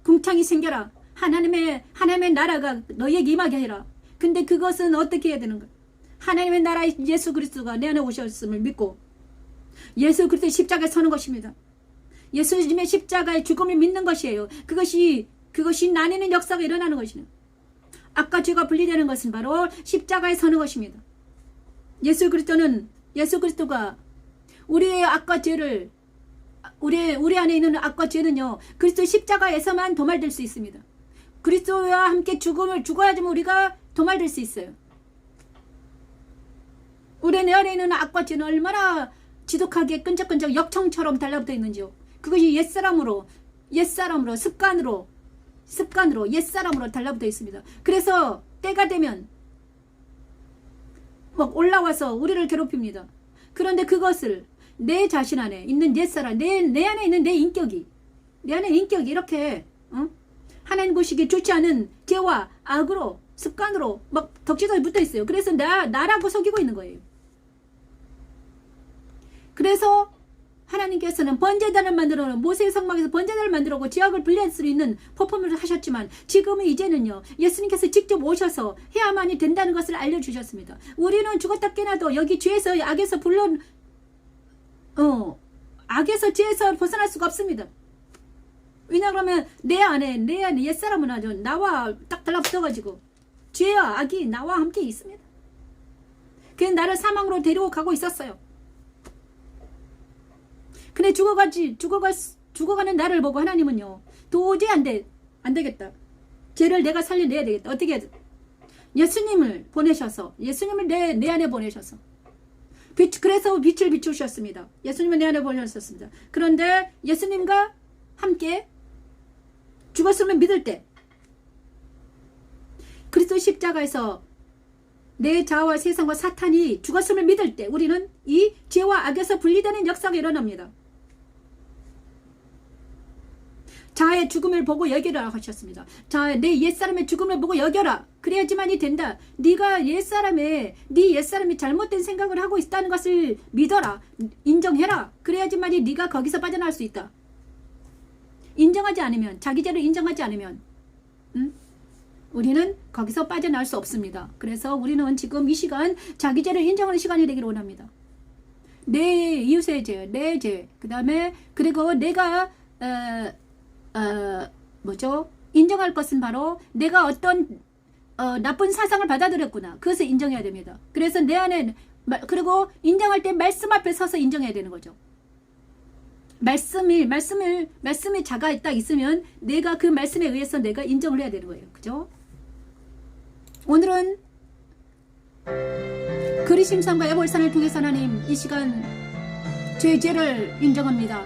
궁창이 생겨라, 하나님의 나라가 너희에게 임하게 해라. 근데 그것은 어떻게 해야 되는가? 하나님의 나라 예수 그리스도가 내 안에 오셨음을 믿고 예수 그리스도의 십자가에 서는 것입니다. 예수님의 십자가의 죽음을 믿는 것이에요. 그것이 나뉘는 역사가 일어나는 것이네. 악과 죄가 분리되는 것은 바로 십자가에 서는 것입니다. 예수 그리스도가 우리의 악과 죄를, 우리 안에 있는 악과 죄는요 그리스도 십자가에서만 도말될 수 있습니다. 그리스도와 함께 죽어야지만 우리가 도말될 수 있어요. 우리 내 안에 있는 악과 죄는 얼마나 지독하게 끈적끈적 역청처럼 달라붙어 있는지요. 그것이 옛사람으로 습관으로 옛사람으로 달라붙어 있습니다. 그래서 때가 되면 막 올라와서 우리를 괴롭힙니다. 그런데 그것을 내 자신 안에 있는 옛사람, 내 안에 있는 내 인격이 이렇게 하나님 보시기에 좋지 않은 죄와 악으로 습관으로 막 덕지덕지 붙어 있어요. 그래서 나라고 속이고 있는 거예요. 그래서 하나님께서는 번제단을 만들어 모세의 성막에서 번제단을 만들고 지역을 분리할 수 있는 퍼포먼스를 하셨지만 지금은 이제는요 예수님께서 직접 오셔서 해야만이 된다는 것을 알려주셨습니다. 우리는 죽었다 깨나도 여기 죄에서 악에서 악에서 죄에서 벗어날 수가 없습니다. 왜냐하면 내 안에 옛사람은 아주 나와 딱 달라붙어가지고 죄와 악이 나와 함께 있습니다. 그래서 나를 사망으로 데리고 가고 있었어요. 근데 죽어가는 나를 보고 하나님은요 도저히 안 되겠다. 죄를 내가 살려내야 되겠다. 어떻게 해야 돼? 예수님을 보내셔서 예수님을 내 안에 보내셔서 그래서 빛을 비추셨습니다. 예수님을 내 안에 보내셨습니다. 그런데 예수님과 함께 죽었음을 믿을 때 그리스도 십자가에서 내 자아와 세상과 사탄이 죽었음을 믿을 때 우리는 이 죄와 악에서 분리되는 역사가 일어납니다. 자아의 죽음을 보고 여겨라 하셨습니다. 내 옛사람의 죽음을 보고 여겨라. 그래야지만이 된다. 네가 네 옛사람이 잘못된 생각을 하고 있다는 것을 믿어라. 인정해라. 그래야지만이 네가 거기서 빠져나올 수 있다. 인정하지 않으면 자기 죄를 인정하지 않으면 우리는 거기서 빠져나올 수 없습니다. 그래서 우리는 지금 이 시간 자기 죄를 인정하는 시간이 되기를 원합니다. 내 이웃의 죄, 내 죄, 그리고 내가 인정할 것은 바로 내가 어떤 나쁜 사상을 받아들였구나. 그것을 인정해야 됩니다. 그래서 내 안에 그리고 인정할 때 말씀 앞에 서서 인정해야 되는 거죠. 말씀이 자가 딱 있으면 내가 그 말씀에 의해서 내가 인정을 해야 되는 거예요. 그죠? 오늘은 그리심산과 애벌산을 통해서 하나님 이 시간 죄를 인정합니다.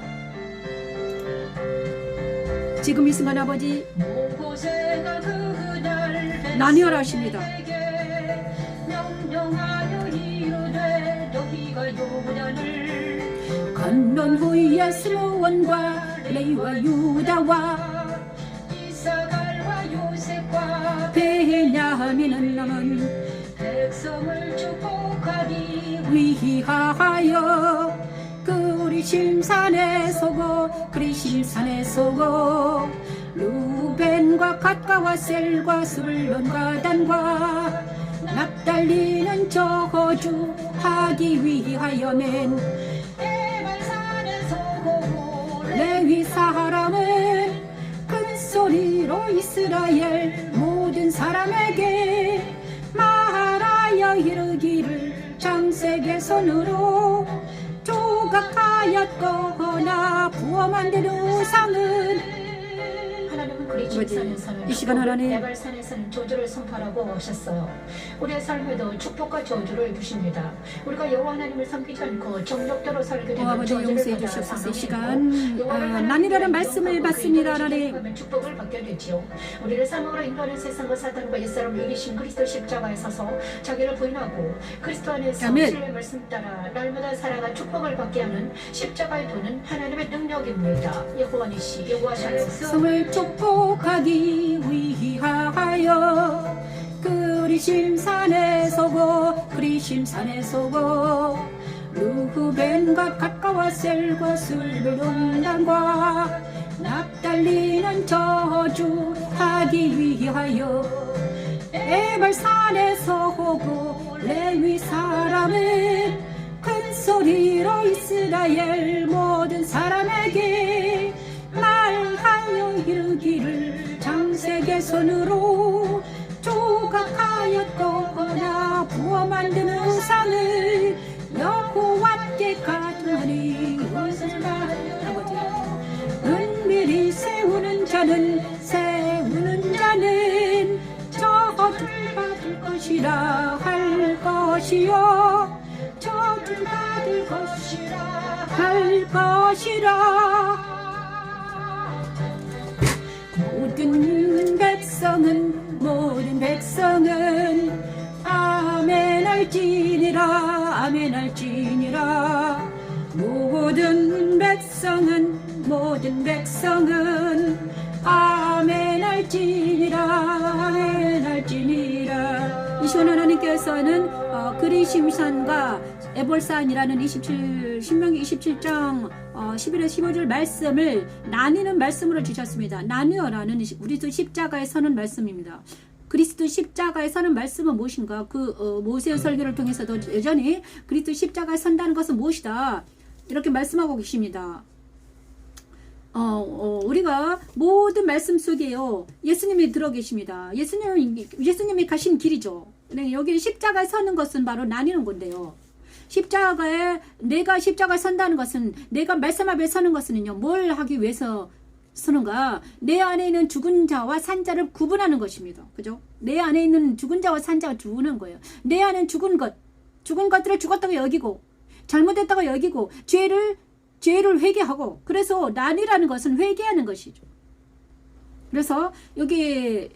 지금 이 순간 아버지 나뉘어라 하십니다. 건넌 후에 스므온과 레위와 유다와 이사갈과 요셉과 베냐민은 남은 백성을 축복하기 위하여 그리심산에 서고 그리심산에 서고 루벤과 갓과 셀과 스불론과 단과 납달리는 저주하기 위하여는 레위 사람은 큰 소리로 이스라엘 모든 사람에게 말하여 이르기를 창세기 손으로 조각하였거나 부어 만든 우상은 하나님은 그리심산에서는 이 시간 하나님 에발산에서는 저주를 선포하라고 하셨어요. 우리의 삶에도 축복과 저주를 주십니다. 우리가 여호와 하나님을 섬기지 않고 정욕대로 살게 되면 아버지 용서해 저주를 주시옵소서. 이 받아 시간 나니라는 말씀을 받습니다. 하나님 축복을 받게 되지요. 우리를 사망으로 인도하는 세상과 사탄과 옛사람을 이기신 그리스도 십자가에 서서 자기를 부인하고 그리스도 안에서 신의 말씀 따라 날마다 살아가 축복을 받게 하는 십자가의 도는 하나님의 능력입니다. 여호와 니시 여호와 샬롬 성을 축복하기 위하여 그리심산에 서고 그리심산에 서고 루벤과 갓과 셀과 스불론과 납달리는 저주하기 위하여 에발산에 서고 레위 사람은 큰 소리로 이스라엘 모든 사람에게 말하여 이르기를 창세기 손으로 조각하였거나 부어 만든 우상을 여호와께 가두니 아버지 은밀히 세우는 자는 것이라 할 것이요 저주를 받을 것이라 할 것이라 모든 백성은 아멘 할지니라 아멘 할지니라 모든 백성은 아멘 할지니라 아멘 할지니라. 이 시간 하나님께서는 그리심산과 에볼산이라는 신명기 27장 11에 15절 말씀을 나뉘는 말씀으로 주셨습니다. 나뉘어라는 우리도 십자가에 서는 말씀입니다. 그리스도 십자가에 서는 말씀은 무엇인가? 모세의 설교를 통해서도 여전히 그리스도 십자가에 선다는 것은 무엇이다? 이렇게 말씀하고 계십니다. 우리가 모든 말씀 속에요 예수님이 들어 계십니다. 예수님이 가신 길이죠. 여기 십자가에 서는 것은 바로 나뉘는 건데요. 내가 십자가에 선다는 것은, 내가 말씀 앞에 서는 것은요, 뭘 하기 위해서 서는가? 내 안에 있는 죽은 자와 산 자를 구분하는 것입니다. 그죠? 내 안에 있는 죽은 자와 산 자가 구분하는 거예요. 내 안에 죽은 것들을 죽었다고 여기고, 잘못했다고 여기고, 죄를 회개하고, 그래서 나뉘라는 것은 회개하는 것이죠. 그래서 여기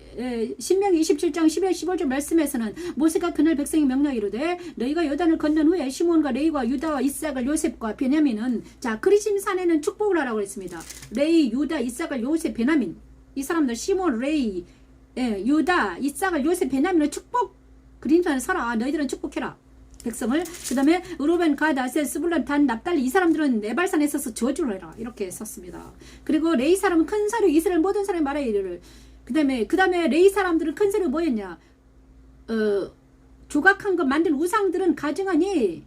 신명기 27장 11, 15절 말씀에서는 모세가 그날 백성이 명령하여 이르되 너희가 요단을 건넌 후에 시몬과 레이와 유다와 이삭을 요셉과 베냐민은 자 그리심산에는 축복을 하라고 했습니다. 레이, 유다, 이삭을 요셉, 베냐민 이 사람들 시몬, 레이, 유다, 이삭을 요셉, 베냐민은 축복 그리심산에 서라. 너희들은 축복해라. 백성을. 그 다음에 루벤, 갓, 아셀, 스불론, 단, 납달리 이 사람들은 네발산에 서서 저주를 해라 이렇게 썼습니다. 그리고 레이 사람은 큰 사료 이스라엘 모든 사람이 말하여 이르를. 그 다음에 레이 사람들은 큰 사료 뭐였냐? 조각한 것 만든 우상들은 가증하니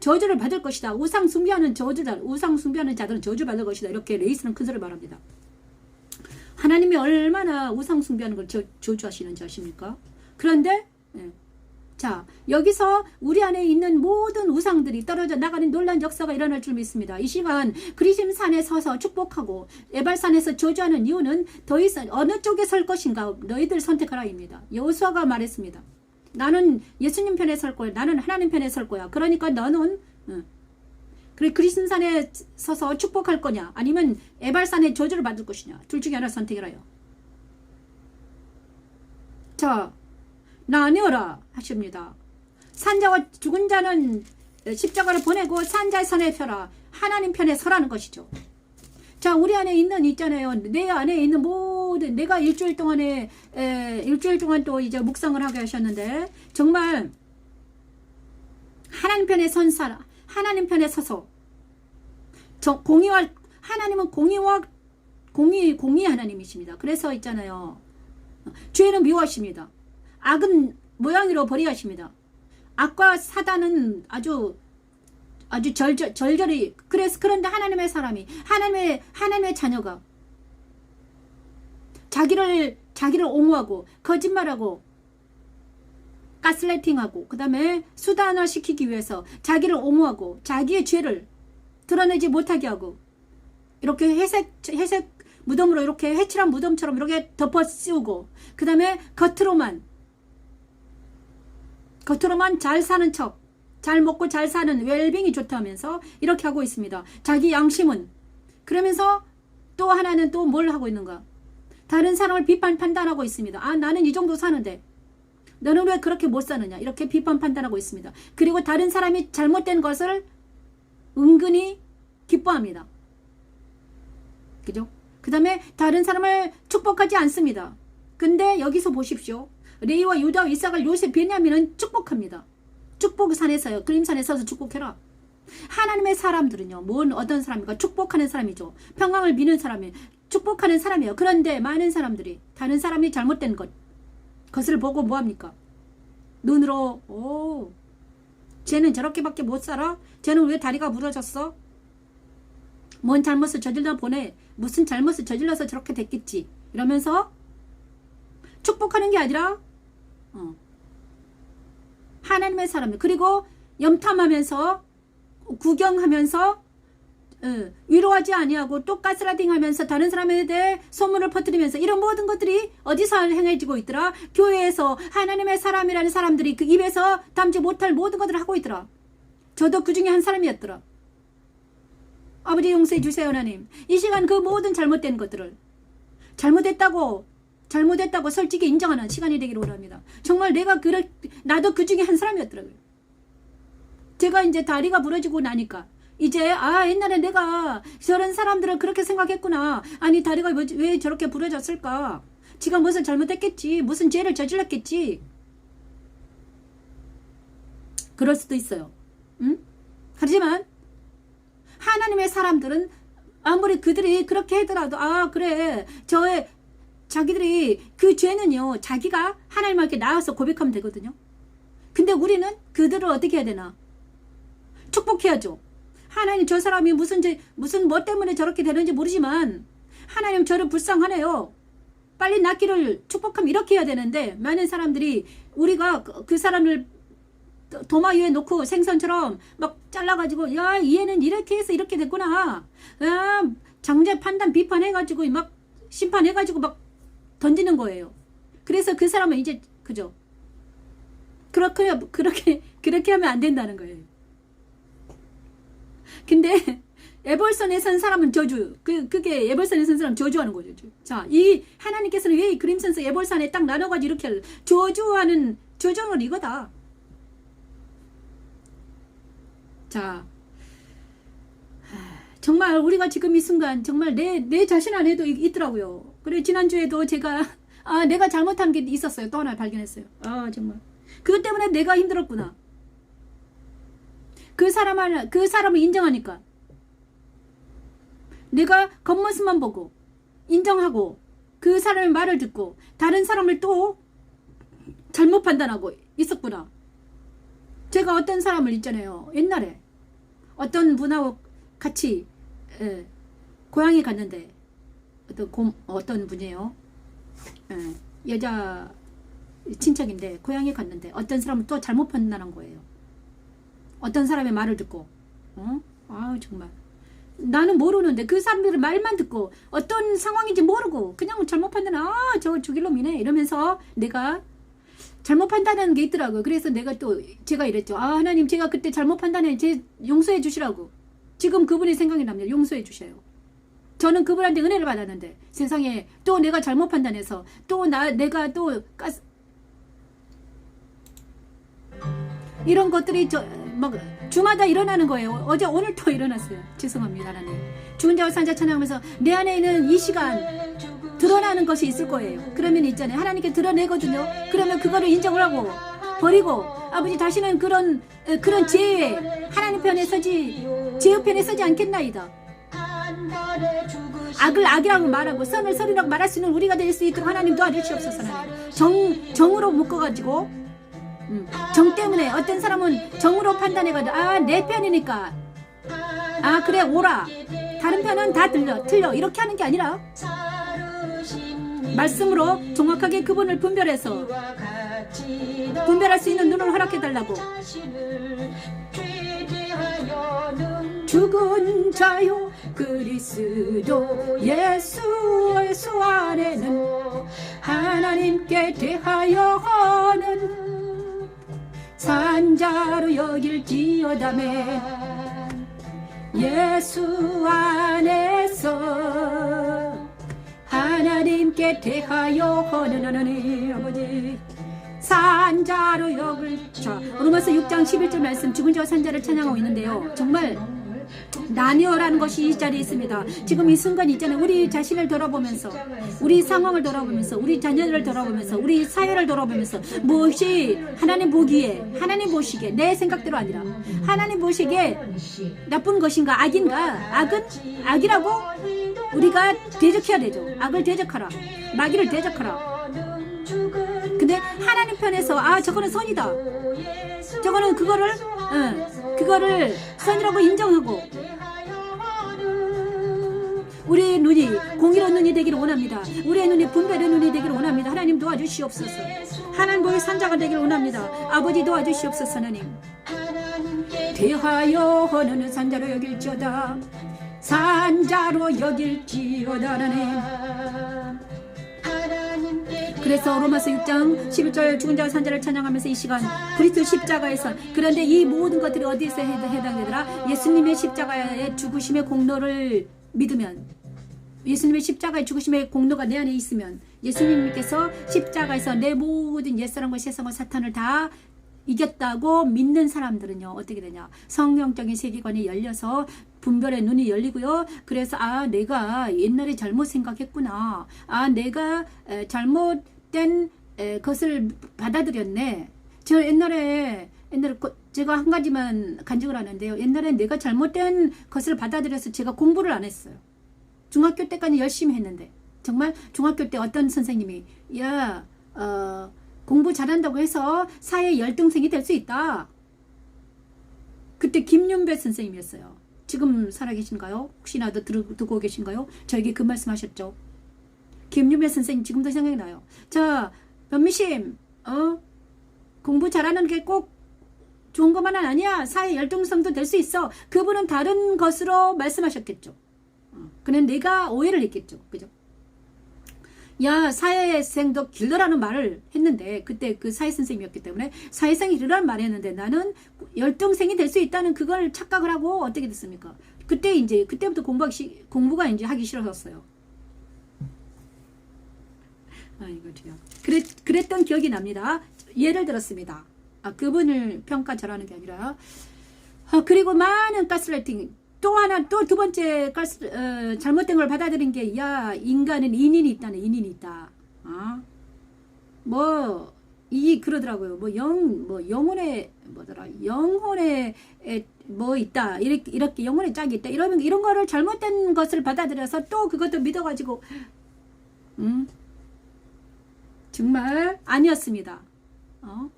저주를 받을 것이다. 우상 숭배하는 자들은 저주 받을 것이다. 이렇게 레이스는 큰 소리를 말합니다. 하나님이 얼마나 우상 숭배하는 걸 저주하시는지 아십니까? 그런데 자 여기서 우리 안에 있는 모든 우상들이 떨어져 나가는 놀라운 역사가 일어날 줄 믿습니다. 이 시간 그리심산에 서서 축복하고 에발산에서 저주하는 이유는 더 이상 어느 쪽에 설 것인가 너희들 선택하라입니다. 여호수아가 말했습니다. 나는 예수님 편에 설 거야. 나는 하나님 편에 설 거야. 그러니까 너는 그래 그리심산에 서서 축복할 거냐 아니면 에발산에 저주를 받을 것이냐 둘 중에 하나 선택해라요. 자 나뉘어라 하십니다. 산자와 죽은 자는 십자가를 보내고 산자의 선에 펴라. 하나님 편에 서라는 것이죠. 자 우리 안에 있잖아요. 내 안에 있는 모든 내가 일주일 동안 또 이제 묵상을 하게 하셨는데 정말 하나님 편에 하나님 편에 서서 하나님은 공의 하나님이십니다. 그래서 있잖아요. 죄는 미워하십니다. 악은 모양으로 버리하십니다. 악과 사단은 아주 절절히 그런데 하나님의 사람이 하나님의 자녀가 자기를 옹호하고 거짓말하고 가스라이팅하고 그 다음에 수단화시키기 위해서 자기를 옹호하고 자기의 죄를 드러내지 못하게 하고 이렇게 회색 무덤으로 이렇게 해칠한 무덤처럼 이렇게 덮어 씌우고 그 다음에 겉으로만 잘 사는 척, 잘 먹고 잘 사는 웰빙이 좋다면서 이렇게 하고 있습니다. 자기 양심은. 그러면서 또 하나는 또 뭘 하고 있는가? 다른 사람을 비판 판단하고 있습니다. 아 나는 이 정도 사는데 너는 왜 그렇게 못 사느냐? 이렇게 비판 판단하고 있습니다. 그리고 다른 사람이 잘못된 것을 은근히 기뻐합니다. 그죠? 그 다음에 다른 사람을 축복하지 않습니다. 근데 여기서 보십시오. 레이와 유다와 이삭을 요셉 베냐민은 축복합니다. 축복산에서요. 그림산에 서서 축복해라. 하나님의 사람들은요. 어떤 사람입니까? 축복하는 사람이죠. 평강을 비는 사람이에요. 축복하는 사람이에요. 그런데 많은 사람들이 다른 사람이 잘못된 것을 보고 뭐합니까? 눈으로 쟤는 저렇게밖에 못 살아? 쟤는 왜 다리가 부러졌어? 뭔 잘못을 저질러 보내? 무슨 잘못을 저질러서 저렇게 됐겠지? 이러면서 축복하는 게 아니라 하나님의 사람이 그리고 염탐하면서 구경하면서 위로하지 아니하고 또 가스라이팅하면서 다른 사람에 대해 소문을 퍼뜨리면서 이런 모든 것들이 어디서 행해지고 있더라? 교회에서 하나님의 사람이라는 사람들이 그 입에서 담지 못할 모든 것들을 하고 있더라. 저도 그 중에 한 사람이었더라. 아버지 용서해 주세요 하나님. 이 시간 그 모든 잘못된 것들을 잘못했다고 솔직히 인정하는 시간이 되기를 원합니다. 정말 나도 그 중에 한 사람이었더라고요. 제가 이제 다리가 부러지고 나니까 이제 옛날에 내가 저런 사람들은 그렇게 생각했구나. 아니 다리가 왜 저렇게 부러졌을까? 지가 무슨 잘못했겠지. 무슨 죄를 저질렀겠지. 그럴 수도 있어요. 응? 하지만 하나님의 사람들은 아무리 그들이 그렇게 하더라도 그래 자기들이 그 죄는요 자기가 하나님께 나와서 고백하면 되거든요. 근데 우리는 그들을 어떻게 해야 되나? 축복해야죠. 하나님 저 사람이 무슨 뭐 때문에 저렇게 되는지 모르지만 하나님 저를 불쌍하네요. 빨리 낫기를 축복하면 이렇게 해야 되는데 많은 사람들이 우리가 그 사람을 도마 위에 놓고 생선처럼 막 잘라가지고 야 얘는 이렇게 해서 이렇게 됐구나. 장제 판단 비판해가지고 막 심판해가지고 막 던지는 거예요. 그래서 그 사람은 이제 그죠? 그렇게 하면 안 된다는 거예요. 근데 에벌선에 선 사람은 저주. 그게 에벌선에 선 사람 저주하는 거죠. 자, 이 하나님께서는 왜 이 그림선서 에벌산에 딱 나눠가지고 이렇게 저주는 이거다. 자, 정말 우리가 지금 이 순간 정말 내 자신 안에도 있더라고요. 그래 지난주에도 제가 내가 잘못한 게 있었어요. 또 하나 발견했어요. 정말 그것 때문에 내가 힘들었구나. 그 사람을 인정하니까 내가 겉모습만 보고 인정하고 그 사람의 말을 듣고 다른 사람을 또 잘못 판단하고 있었구나. 제가 어떤 사람을 있잖아요. 옛날에 어떤 분하고 같이 고향에 갔는데 어떤 분이에요. 여자 친척인데 고향에 갔는데 어떤 사람을 또 잘못 판단한 거예요. 어떤 사람의 말을 듣고 정말 나는 모르는데 그 사람들의 말만 듣고 어떤 상황인지 모르고 그냥 잘못 판단해. 저거 죽일 놈이네 이러면서 내가 잘못 판단하는 게 있더라고요. 그래서 제가 이랬죠. 하나님 제가 그때 잘못 판단해 용서해 주시라고. 지금 그분이 생각이 납니다. 용서해 주셔요. 저는 그분한테 은혜를 받았는데 세상에 또 내가 잘못 판단해서 또 내가 또 이런 것들이 막 주마다 일어나는 거예요. 어제 오늘 또 일어났어요. 죄송합니다 하나님. 죽은 자와 산 자 찬양하면서 내 안에 있는 이 시간 드러나는 것이 있을 거예요. 그러면 있잖아요. 하나님께 드러내거든요. 그러면 그거를 인정을 하고 버리고 아버지 다시는 그런 죄에 하나님 편에 서지 죄의 편에 서지 않겠나이다. 악을 악이라고 말하고 선을 선이라고 말할 수 있는 우리가 될 수 있도록 하나님 도와주시옵소서. 하나님 정으로 묶어가지고 정 때문에 어떤 사람은 정으로 판단해가지고 내 편이니까 그래 오라 다른 편은 다 틀려 이렇게 하는 게 아니라 말씀으로 정확하게 그분을 분별해서 분별할 수 있는 눈을 허락해달라고. 죽은 자요 그리스도 예수 안에는 하나님께 대하여는 산자로 여길지어다매 예수 안에서 하나님께 대하여는 하나님 아버지 산자로 여길. 자, 로마서 6장 11절 말씀 죽은 자와 산자를 찬양하고 있는데요. 정말 나뉘어라는 것이 이 자리에 있습니다. 지금 이 순간 있잖아요. 우리 자신을 돌아보면서 우리 상황을 돌아보면서 우리 자녀를 돌아보면서 우리 사회를 돌아보면서 무엇이 하나님 보기에 하나님 보시기에 내 생각대로 아니라 하나님 보시기에 나쁜 것인가 악인가. 악은 악이라고 우리가 대적해야 되죠. 악을 대적하라. 마귀를 대적하라. 근데 하나님 편에서 저거는 선이다. 저거는 그거를 선이라고 인정하고 우리의 눈이 공의로운 눈이 되기를 원합니다. 우리의 눈이 분별의 눈이 되기를 원합니다. 하나님 도와주시옵소서. 하나님 보의 산자가 되기를 원합니다. 아버지 도와주시옵소서. 하나님 대하여 하는 산자로 여길지어다. 산자로 여길지어다 하나님. 그래서 로마서 6장 11절 죽은 자와 산자를 찬양하면서 이 시간 그리스도 십자가에서, 그런데 이 모든 것들이 어디에서 해당되더라? 예수님의 십자가의 죽으심의 공로를 믿으면, 예수님의 십자가의 죽으심의 공로가 내 안에 있으면, 예수님께서 십자가에서 내 모든 옛사람과 세상과 사탄을 다 이겼다고 믿는 사람들은요 어떻게 되냐? 성경적인 세계관이 열려서 분별의 눈이 열리고요. 그래서 내가 옛날에 잘못 생각했구나. 내가 잘못된 것을 받아들였네. 저 옛날에 제가 한 가지만 간증을 하는데요. 옛날에 내가 잘못된 것을 받아들여서 제가 공부를 안 했어요. 중학교 때까지 열심히 했는데, 정말 중학교 때 어떤 선생님이 공부 잘한다고 해서 사회 열등생이 될 수 있다. 그때 김윤배 선생님이었어요. 지금 살아계신가요? 혹시나 듣고 계신가요? 저에게 그 말씀하셨죠. 김윤배 선생님 지금도 생각이 나요. 자, 변미심, 공부 잘하는 게 꼭 좋은 것만은 아니야. 사회 열등성도 될 수 있어. 그분은 다른 것으로 말씀하셨겠죠. 그는 내가 오해를 했겠죠. 그죠? 야, 사회생도 길러라는 말을 했는데, 그때 그 사회선생님이었기 때문에 사회생이 길러라는 말을 했는데, 나는 열등생이 될 수 있다는 그걸 착각을 하고 어떻게 됐습니까? 그때부터 공부가 이제 하기 싫어졌어요. 이거지요. 그랬던 기억이 납니다. 예를 들었습니다. 그분을 평가 절하는 게 아니라, 그리고 많은 가스라이팅, 또 두 번째 잘못된 걸 받아들인 게, 인간은 인인이 있다네. 인인이 있다. 그러더라고요. 영혼에 있다. 이렇게 영혼의 짝이 있다. 이런 거를 잘못된 것을 받아들여서 또 그것도 믿어가지고, 정말 아니었습니다.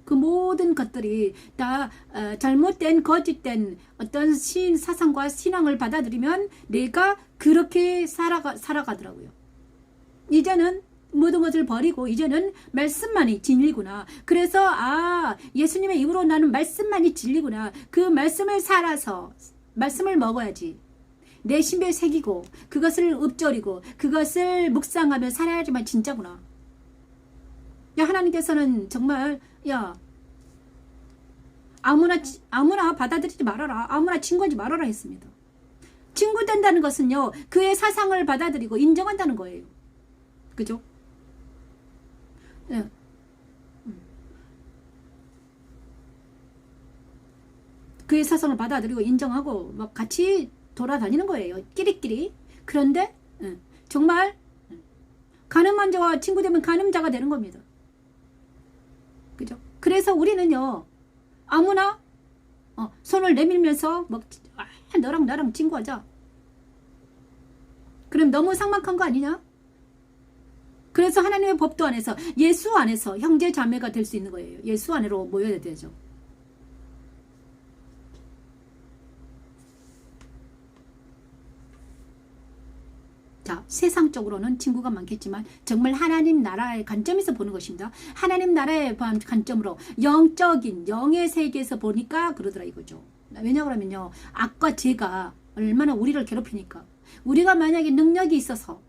그 모든 것들이 다 잘못된 거짓된 어떤 사상과 신앙을 받아들이면 내가 그렇게 살아가더라고요. 이제는 모든 것을 버리고 이제는 말씀만이 진리구나. 그래서 예수님의 입으로 나는 말씀만이 진리구나. 그 말씀을 살아서 말씀을 먹어야지. 내 신비에 새기고 그것을 읊조리고 그것을 묵상하며 살아야지만 진짜구나. 하나님께서는 정말 아무나 받아들이지 말아라. 아무나 친구하지 말아라 했습니다. 친구 된다는 것은요, 그의 사상을 받아들이고 인정한다는 거예요. 그죠? 네. 그의 사상을 받아들이고 인정하고 막 같이 돌아다니는 거예요. 끼리끼리. 그런데 정말 가늠한 자와 친구 되면 가늠자가 되는 겁니다. 그죠? 그래서 우리는요, 아무나 손을 내밀면서 너랑 나랑 친구하자. 그럼 너무 삭막한 거 아니냐? 그래서 하나님의 법도 안에서, 예수 안에서 형제 자매가 될 수 있는 거예요. 예수 안으로 모여야 되죠. 자, 세상적으로는 친구가 많겠지만 정말 하나님 나라의 관점에서 보는 것입니다. 하나님 나라의 관점으로 영적인 영의 세계에서 보니까 그러더라 이거죠. 왜냐 그러면요, 악과 죄가 얼마나 우리를 괴롭히니까. 우리가 만약에 능력이 있어서,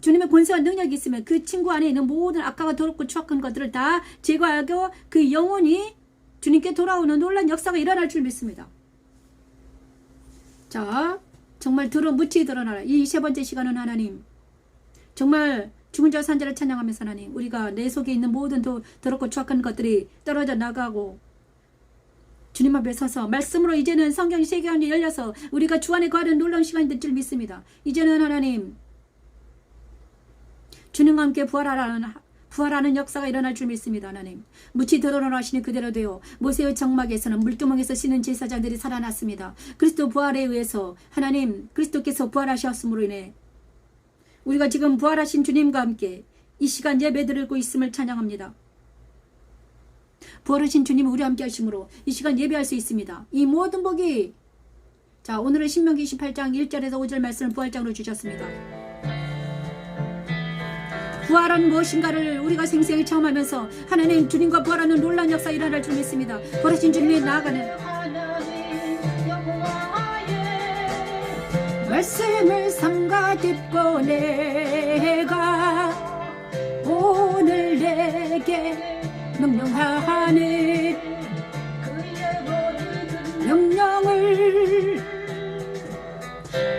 주님의 권세와 능력이 있으면 그 친구 안에 있는 모든 악과 더럽고 추악한 것들을 다 제거하고 그 영혼이 주님께 돌아오는 놀라운 역사가 일어날 줄 믿습니다. 자, 정말 무치 드러나라. 이 세 번째 시간은 하나님, 정말 죽은 자와 산자를 찬양하면서 하나님, 우리가 내 속에 있는 모든 더럽고 추악한 것들이 떨어져 나가고 주님 앞에 서서 말씀으로 이제는 성경 세계관이 열려서 우리가 주 안에 거하는 놀라운 시간이 될 줄 믿습니다. 이제는 하나님, 주님과 함께 부활하는 역사가 일어날 줄 믿습니다. 하나님, 무치 드러나라 하시니 그대로 되어 모세의 장막에서는 물두멍에서 쉬는 제사장들이 살아났습니다. 그리스도 부활에 의해서 하나님, 그리스도께서 부활하셨음으로 인해 우리가 지금 부활하신 주님과 함께 이 시간 예배드리고 있음을 찬양합니다. 부활하신 주님이 우리와 함께 하심으로 이 시간 예배할 수 있습니다. 이 모든 복이, 자, 오늘은 신명기 28장 1절에서 5절 말씀을 부활장으로 주셨습니다. 부활은 무엇인가를 우리가 생생히 체험하면서 하나님, 주님과 부활하는 놀라운 역사 일어날 줄 믿습니다. 부활하신 주님이 나아가는 말씀을 삼가 듣고 내가 오늘 내게 명령하는 명령을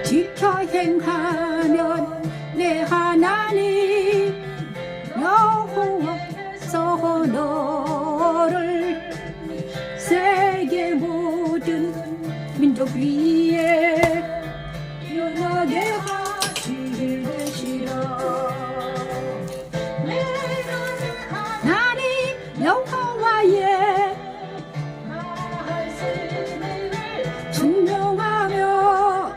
지켜 행하면 내 하나님 여호와께서 너를 세계 모든 민족 위에 유하게 하시리시라. 나는 여호와의 순종하며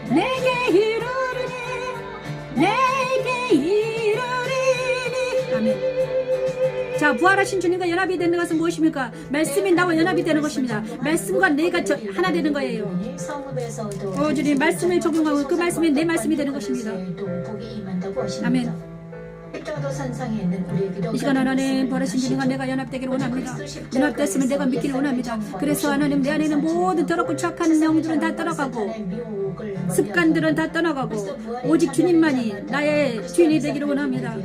내게 이르리니 내게 이르리니. 아멘. 자, 부활하신 주님과 연합이 되는 것은 무엇입니까? 말씀이 나와 연합이 되는 것입니다. 말씀과 내가 하나 되는 거예요. 주님, 말씀을 적용하고 그 말씀이 내 말씀이 되는 것입니다. 아멘. 이 시간 하나님 부활하신 주님과 내가 연합되기를 원합니다. 연합됐으면 내가 믿기를 원합니다. 그래서 하나님 내 안에 있는 모든 더럽고 착한 영들은 다 떠나가고 습관들은 다 떠나가고 오직 주님만이 나의 주인이 되기를 원합니다.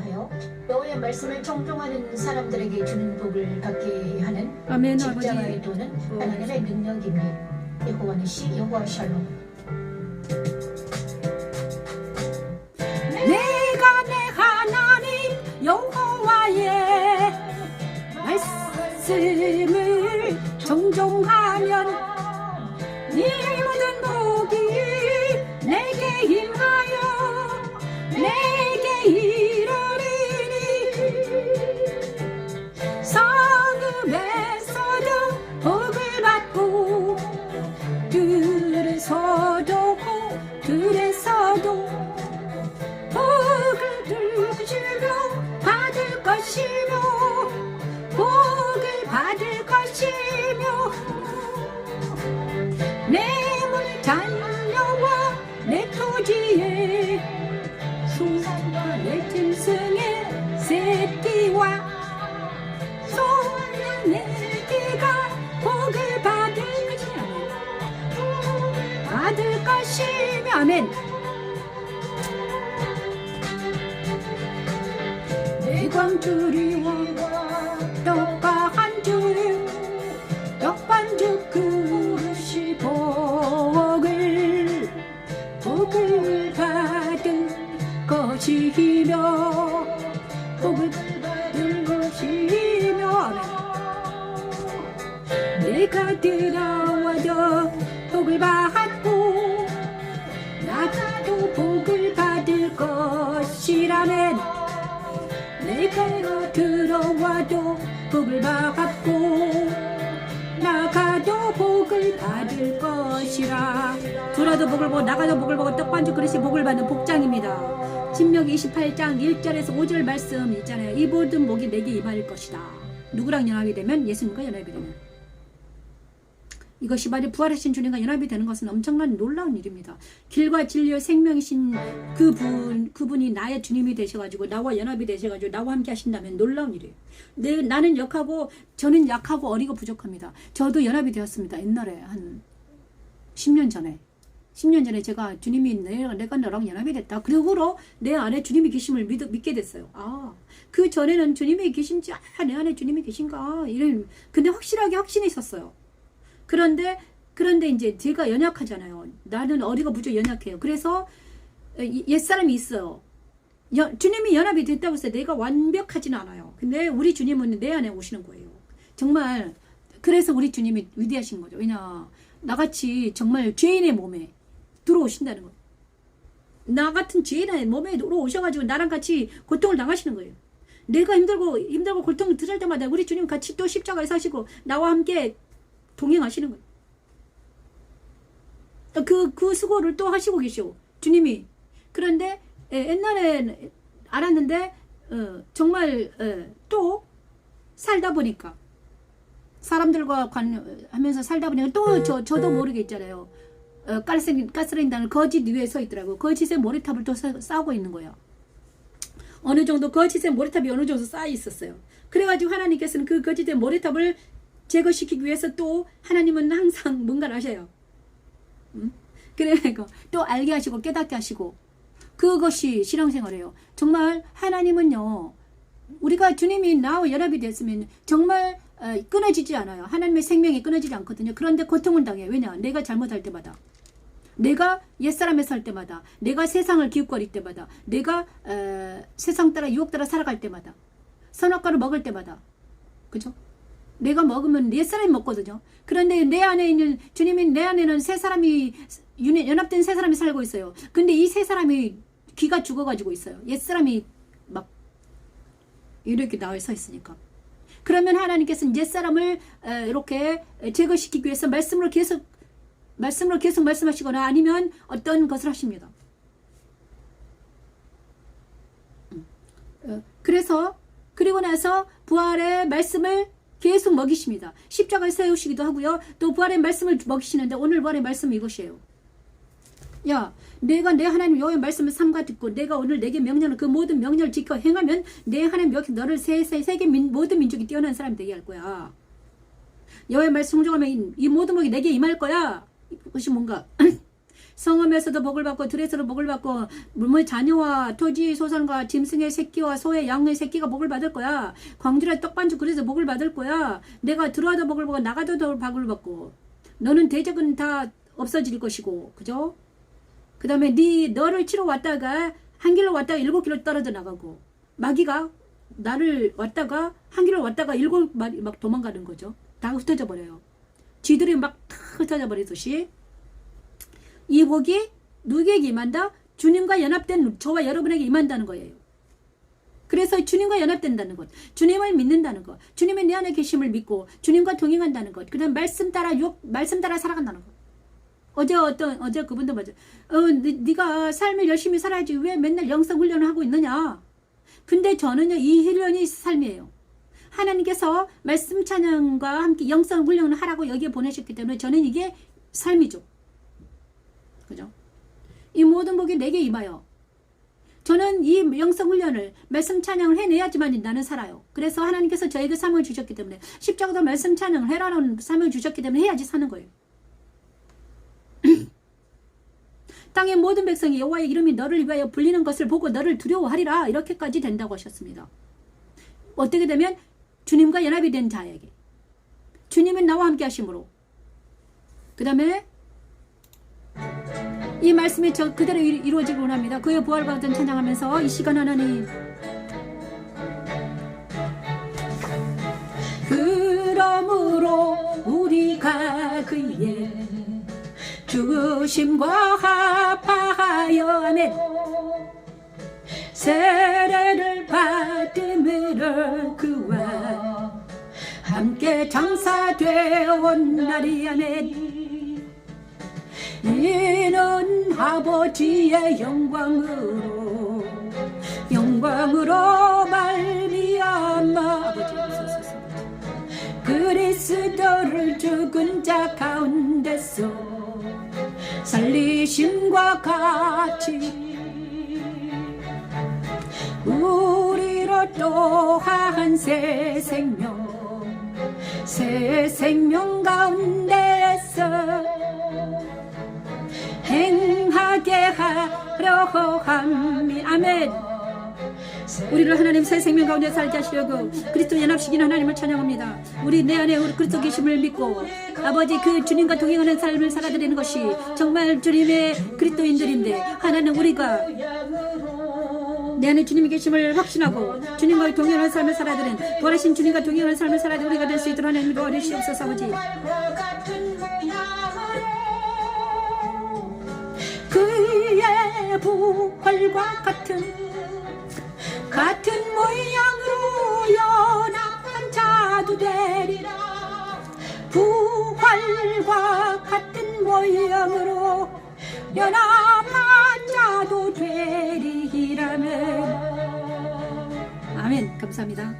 여호와의 말씀을 청종하는 사람들에게 주는 복을 받게 하는 아멘. 십자가의 도는 하나님의 능력입니다. 여호와는 여호와 샬롬. 내가 내 하나님 여호와의 말씀을 정종하면 이 모든 복이 내게 임하여 내게 이르리니. 성읍에서도 복을 받고 들에서도 복을 들으시며 받을 것이며 복을 받을 것이며 내 문 자녀와 내 토지에 소산과 내 짐승의 새끼와 소년 내게가 복을 받을 것이며 아멘. 내광주리와 떡과 한주 떡반죽 그릇이 복을 받은 것이며 복을 받은 것이며 내가 들어와도 복을 받고 나가도 복을 받을 것이라면 내가 들어와도 복을 받고 나가도 복을 받을 것이라. 들어도 복을 보고 나가도 복을 보고 떡반죽 그릇이 복을 받는 복장입니다. 신명기 28장 1절에서 5절 말씀 있잖아요. 이 모든 복이 내게 임할 것이다. 누구랑 연합이 되면? 예수님과 연합이 되면. 이것이 바로 부활하신 주님과 연합이 되는 것은 엄청난 놀라운 일입니다. 길과 진리와 생명이신 그분이 나의 주님이 되셔가지고 나와 연합이 되셔가지고 나와 함께 하신다면 놀라운 일이에요. 나는 저는 약하고 어리고 부족합니다. 저도 연합이 되었습니다. 옛날에 한 10년 전에 제가 주님이 내가 너랑 연합이 됐다. 그러고로 내 안에 주님이 계심을 믿게 됐어요. 그 전에는 주님이 계신지 내 안에 주님이 계신가 근데 확신이 있었어요. 그런데 이제 제가 연약하잖아요. 나는 어리고 부족 연약해요. 그래서 옛사람이 있어요. 주님이 연합이 됐다고 해서 내가 완벽하지는 않아요. 근데 우리 주님은 내 안에 오시는 거예요. 정말 그래서 우리 주님이 위대하신 거죠. 왜냐 나같이 정말 죄인의 몸에 들어오신다는 거예요. 나 같은 죄인의 몸에 들어오셔가지고 나랑 같이 고통을 당하시는 거예요. 내가 힘들고 고통을 들을 때마다 우리 주님 같이 또 십자가에 사시고 나와 함께 동행하시는 거예요. 그 수고를 또 하시고 계시오. 주님이. 그런데 옛날에 알았는데 정말 또 살다 보니까 사람들과 하면서 살다 보니까 또 저도 모르게 있잖아요. 가스레인단을 거짓 위에 서 있더라고요. 거짓의 모래탑을 또 쌓고 있는 거예요. 어느 정도 거짓의 모래탑이 어느 정도 쌓여 있었어요. 그래가지고 하나님께서는 그 거짓의 모래탑을 제거시키기 위해서 또 하나님은 항상 뭔가를 하셔요. 그러니까 또 알게 하시고 깨닫게 하시고 그것이 신앙생활이에요. 정말 하나님은요. 우리가 주님이 나와 연합이 됐으면 정말 끊어지지 않아요. 하나님의 생명이 끊어지지 않거든요. 그런데 고통을 당해요. 왜냐? 내가 잘못할 때마다, 내가 옛사람에 살 때마다, 내가 세상을 기웃거릴 때마다, 내가 세상 따라 유혹 따라 살아갈 때마다, 선악과를 먹을 때마다, 그죠? 내가 먹으면 옛사람이 먹거든요. 그런데 내 안에 있는 주님이 내 안에는 새 사람이 연합된 새 사람이 살고 있어요. 근데 이 새 사람이 귀가 죽어가지고 있어요. 옛사람이 막 이렇게 나와 서 있으니까. 그러면 하나님께서는 옛사람을 이렇게 제거시키기 위해서 말씀으로 계속 말씀하시거나 아니면 어떤 것을 하십니다. 그래서 그리고 나서 부활의 말씀을 계속 먹이십니다. 십자가를 세우시기도 하고요. 또 부활의 말씀을 먹이시는데 오늘 부활의 말씀은 이것이에요. 야, 내가 내 하나님 여호와의 말씀을 삼가 듣고 내가 오늘 내게 명령을 그 모든 명령을 지켜 행하면 내 하나님 여기 너를 세계 모든 민족이 뛰어난 사람이 되게 할 거야. 여호와의 말씀 순종하면 이 모든 복이 내게 임할 거야. 이것이 뭔가 성읍에서도 복을 받고 들에서도 복을 받고 물의 자녀와 토지 소산과 짐승의 새끼와 소의 양의 새끼가 복을 받을 거야. 광주라 떡반죽 그래서 복을 받을 거야. 내가 들어와도 복을 받고 나가도 복을 받고 너는 대적은 다 없어질 것이고, 그죠? 그 다음에 너를 치러 왔다가 한 길로 왔다가 7길로 떨어져 나가고 마귀가 나를 왔다가 한 길로 왔다가 7마리 막 도망가는 거죠. 다 흩어져 버려요. 쥐들이 막 흩어져 버리듯이 이 복이 누구에게 임한다? 주님과 연합된 저와 여러분에게 임한다는 거예요. 그래서 주님과 연합된다는 것, 주님을 믿는다는 것, 주님의 내 안에 계심을 믿고 주님과 동행한다는 것, 그다음 말씀 따라 살아간다는 것. 어제 그분도 맞아. 네가 삶을 열심히 살아야지 왜 맨날 영성 훈련을 하고 있느냐? 근데 저는요 이 훈련이 삶이에요. 하나님께서 말씀 찬양과 함께 영성 훈련을 하라고 여기에 보내셨기 때문에 저는 이게 삶이죠. 그죠? 이 모든 복이 내게 임하여 저는 이 영성 훈련을 말씀 찬양을 해내야지만 나는 살아요. 그래서 하나님께서 저에게 삶을 주셨기 때문에 십자가도 말씀 찬양을 해라는 삶을 주셨기 때문에 해야지 사는 거예요. 땅의 모든 백성이 여호와의 이름이 너를 위하여 불리는 것을 보고 너를 두려워하리라 이렇게까지 된다고 하셨습니다. 어떻게 되면 주님과 연합이 된 자에게 주님은 나와 함께 하심으로 그 다음에 이 말씀이 저 그대로 이루어지길 원합니다. 그의 부활과 같은 찬양하면서 이 시간 하나님 그러므로 우리가 그의 죽으심과 합하여 아멘 세례를 받음으로 그와 함께 장사되온 날이 아멘 이는 아버지의 영광으로 말미암아 아버지 그리스도를 죽은 자 가운데서 살리심과 같이 우리로 또한 새 생명 가운데서 행하게 하려 함이 아멘. 우리를 하나님 새 생명 가운데 살게 하시려고 그리스도 연합시키는 하나님을 찬양합니다. 우리 내 안에 우리 그리스도 계심을 믿고 아버지 그 주님과 동행하는 삶을 살아드리는 것이 정말 주님의 그리스도인들인데 하나님 우리가 내 안에 주님이 계심을 확신하고 주님과 동행하는 삶을 살아드리는 부활하신 주님과 동행하는 삶을 살아드리는 우리가 될 수 있도록 하나님 도와주시옵소서. 아버지 그의 부활과 같은 모양으로 연합한 자도 되리라 부활과 같은 모양으로 연합한 자도 되리라면 아멘. 감사합니다.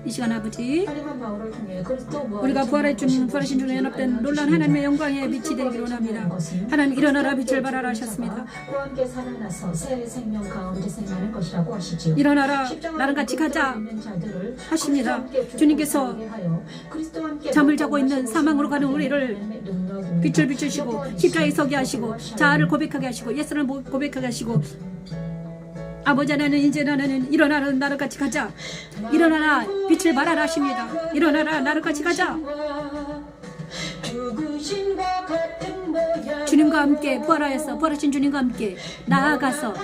이 시간 아버지 하나님은 바울을 통해 그리스도 우리가 부활하신 주로 연합된 놀라운 하나님의 영광의 빛이 되기를 원합니다. 하나님 일어나라 빛을 발하라 하셨습니다. 그와 함께 살아나서 새 생명 가운데 생하는 것이라고 하시지요. 일어나라 나랑 같이 가자 하십니다. 주님께서 잠을 자고 있는 사망으로 가는 우리를 빛을 비추시고 십자가에 서게 하시고 자아를 고백하게 하시고 예수를 고백하게 하시고 아버지 하나님 이제 나는 일어나라 나랑 같이 가자. 일어나라 빛을 발하라 하십니다. 일어나라 나랑 같이 가자. 주님과 함께 부활하여서 부활하신 주님과 함께 나아가서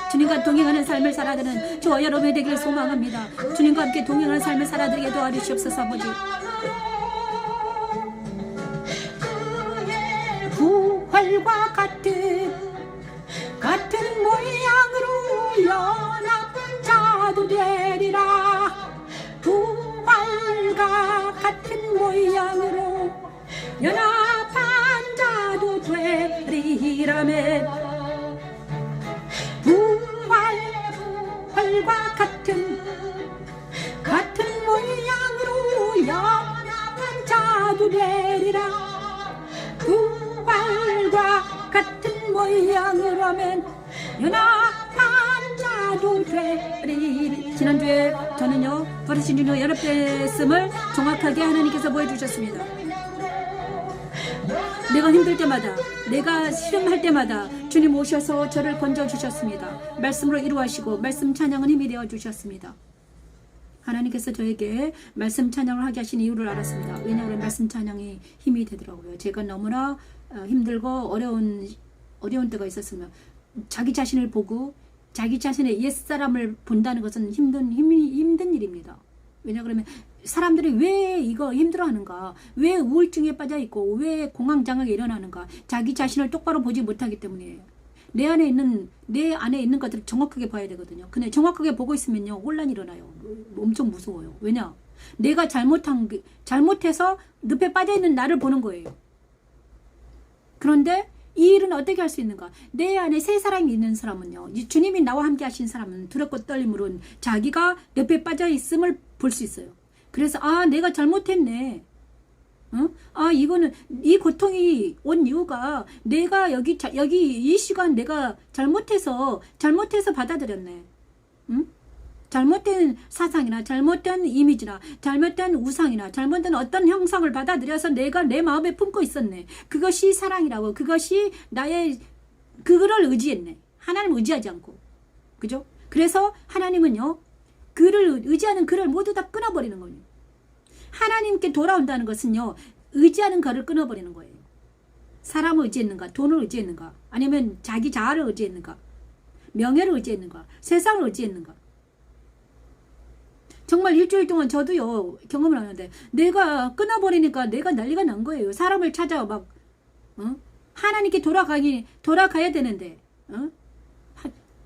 주님과 동행하는 삶을 살아가는 저와 여러분이 되기를 소망합니다. 주님과 함께 동행하는 삶을 살아들게 도와주시옵소서. 아버지 부활과 같은 모양으로 연합한 자도 되리라. 부활과 같은 모양으로 연합한 자도 되리라면 부활과 같은 모양으로 연합한 자도 되리라. 부활과 같은 모양으로면 연합한 자도 되리. 지난주에 저는요 부활하신 주님과 연합됐음을 정확하게 하나님께서 보여주셨습니다. 내가 힘들 때마다 내가 시름할 때마다 주님 오셔서 저를 건져주셨습니다. 말씀으로 이루하시고 말씀 찬양은 힘이 되어주셨습니다. 하나님께서 저에게 말씀 찬양을 하게 하신 이유를 알았습니다. 왜냐하면 말씀 찬양이 힘이 되더라고요. 제가 너무나 힘들고 어려운 때가 있었으면 자기 자신을 보고 자기 자신의 옛사람을 본다는 것은 힘든 일입니다. 왜냐 그러면 사람들이 왜 이거 힘들어하는가, 왜 우울증에 빠져있고 왜 공황장애가 일어나는가, 자기 자신을 똑바로 보지 못하기 때문이에요. 내 안에 있는 것들을 정확하게 봐야 되거든요. 근데 정확하게 보고 있으면요 혼란이 일어나요. 엄청 무서워요. 왜냐 내가 잘못해서 늪에 빠져있는 나를 보는 거예요. 그런데 이 일은 어떻게 할 수 있는가? 내 안에 새 사람이 있는 사람은요, 주님이 나와 함께 하신 사람은 두렵고 떨림으로는 자기가 늪에 빠져 있음을 볼 수 있어요. 그래서 내가 잘못했네. 이거는 이 고통이 온 이유가 내가 여기 이 시간 내가 잘못해서 받아들였네. 잘못된 사상이나 잘못된 이미지나 잘못된 우상이나 잘못된 어떤 형상을 받아들여서 내가 내 마음에 품고 있었네. 그것이 사랑이라고, 그것이 그거를 의지했네. 하나님을 의지하지 않고. 그죠? 그래서 하나님은요, 의지하는 그를 모두 다 끊어버리는 거예요. 하나님께 돌아온다는 것은요, 의지하는 것을 끊어버리는 거예요. 사람을 의지했는가, 돈을 의지했는가, 아니면 자기 자아를 의지했는가, 명예를 의지했는가, 세상을 의지했는가. 정말 일주일 동안 저도요 경험을 하는데 내가 끊어버리니까 내가 난리가 난 거예요. 사람을 찾아 하나님께 돌아가야 되는데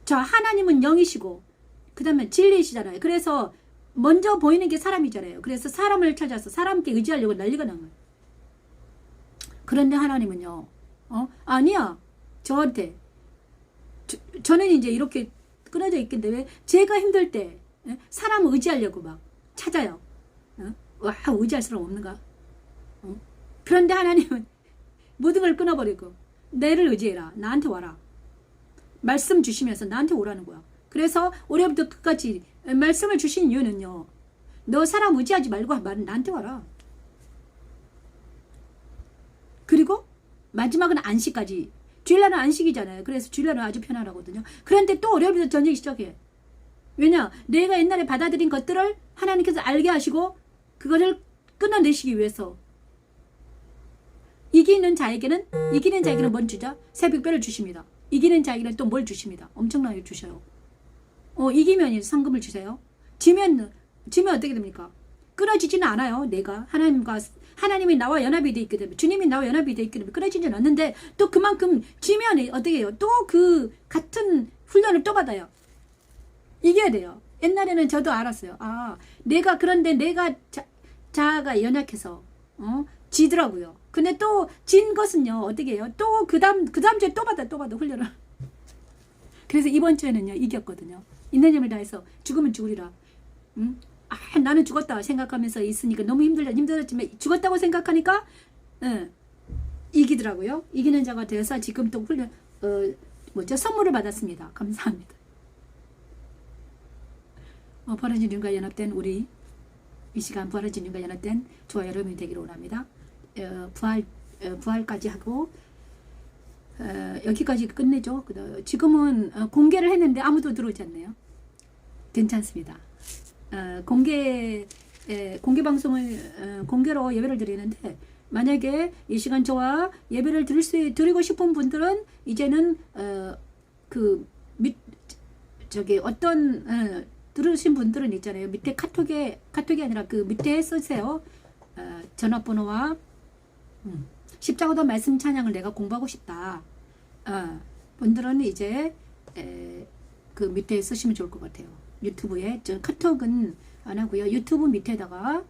하나님은 영이시고 그 다음에 진리이시잖아요. 그래서 먼저 보이는 게 사람이잖아요. 그래서 사람을 찾아서 사람께 의지하려고 난리가 난 거예요. 그런데 하나님은요 아니야, 저한테 저는 이제 이렇게 끊어져 있겠는데 왜 제가 힘들 때 사람을 의지하려고 막 찾아요. 의지할 사람 없는가? 그런데 하나님은 모든 걸 끊어버리고 내를 의지해라. 나한테 와라. 말씀 주시면서 나한테 오라는 거야. 그래서 올해부터 끝까지 말씀을 주신 이유는요, 너 사람 의지하지 말고 나한테 와라. 그리고 마지막은 안식까지. 주일날은 안식이잖아요. 그래서 주일날은 아주 편안하거든요. 그런데 또 월요일부터 전쟁이 시작해. 왜냐? 내가 옛날에 받아들인 것들을 하나님께서 알게 하시고 그거를 끊어내시기 위해서 이기는 자에게는 뭘 주자? 새벽별을 주십니다. 이기는 자에게는 또 뭘 주십니다. 엄청나게 주셔요. 이기면 상금을 주세요. 지면 어떻게 됩니까? 끊어지지는 않아요. 내가 하나님이 나와 연합이 돼 있기 때문에, 주님이 나와 연합이 돼 있기 때문에 끊어지지는 않는데, 또 그만큼 지면 어떻게 해요? 또 그 같은 훈련을 또 받아요. 이겨야 돼요. 옛날에는 저도 알았어요. 그런데 내가 자아가 연약해서 지더라고요. 근데 또 진 것은요 어떻게 해요? 또 그 다음 주에 또 받아 훈련을. 그래서 이번 주에는요 이겼거든요. 있는 힘을 다해서 죽으면 죽으리라. 나는 죽었다 생각하면서 있으니까 너무 힘들었지만 죽었다고 생각하니까 이기더라고요. 이기는 자가 되어서 지금 또 선물을 받았습니다. 감사합니다. 부활하신 주님과 연합된 우리 이 시간 부활하신 주님과 연합된 저와 여러분이 되기를 원합니다. 부활까지 하고 여기까지 끝내죠. 지금은 공개를 했는데 아무도 들어오지 않네요. 괜찮습니다. 공개 방송을 공개로 예배를 드리는데 만약에 이 시간 저와 예배를 드리고 싶은 분들은 이제는 들으신 분들은 있잖아요. 밑에 카톡이 아니라 그 밑에 쓰세요. 전화번호와 십자가도 말씀 찬양을 내가 공부하고 싶다. 분들은 이제 그 밑에 쓰시면 좋을 것 같아요. 유튜브에 카톡은 안 하고요. 유튜브 밑에다가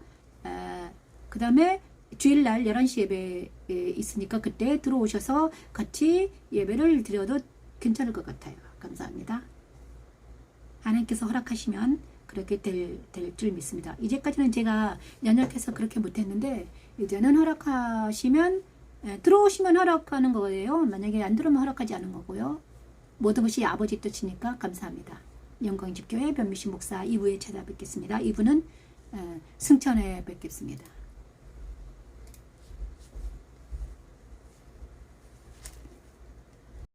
그 다음에 주일날 11시 예배 있으니까 그때 들어오셔서 같이 예배를 드려도 괜찮을 것 같아요. 감사합니다. 하나님께서 허락하시면 그렇게 될 줄 믿습니다. 이제까지는 제가 연약해서 그렇게 못했는데 이제는 허락하시면 들어오시면 허락하는 거예요. 만약에 안 들어오면 허락하지 않은 거고요. 모든 것이 아버지 뜻이니까 감사합니다. 영광집교회 변미신 목사 2부에 찾아뵙겠습니다. 2부는 승천에 뵙겠습니다.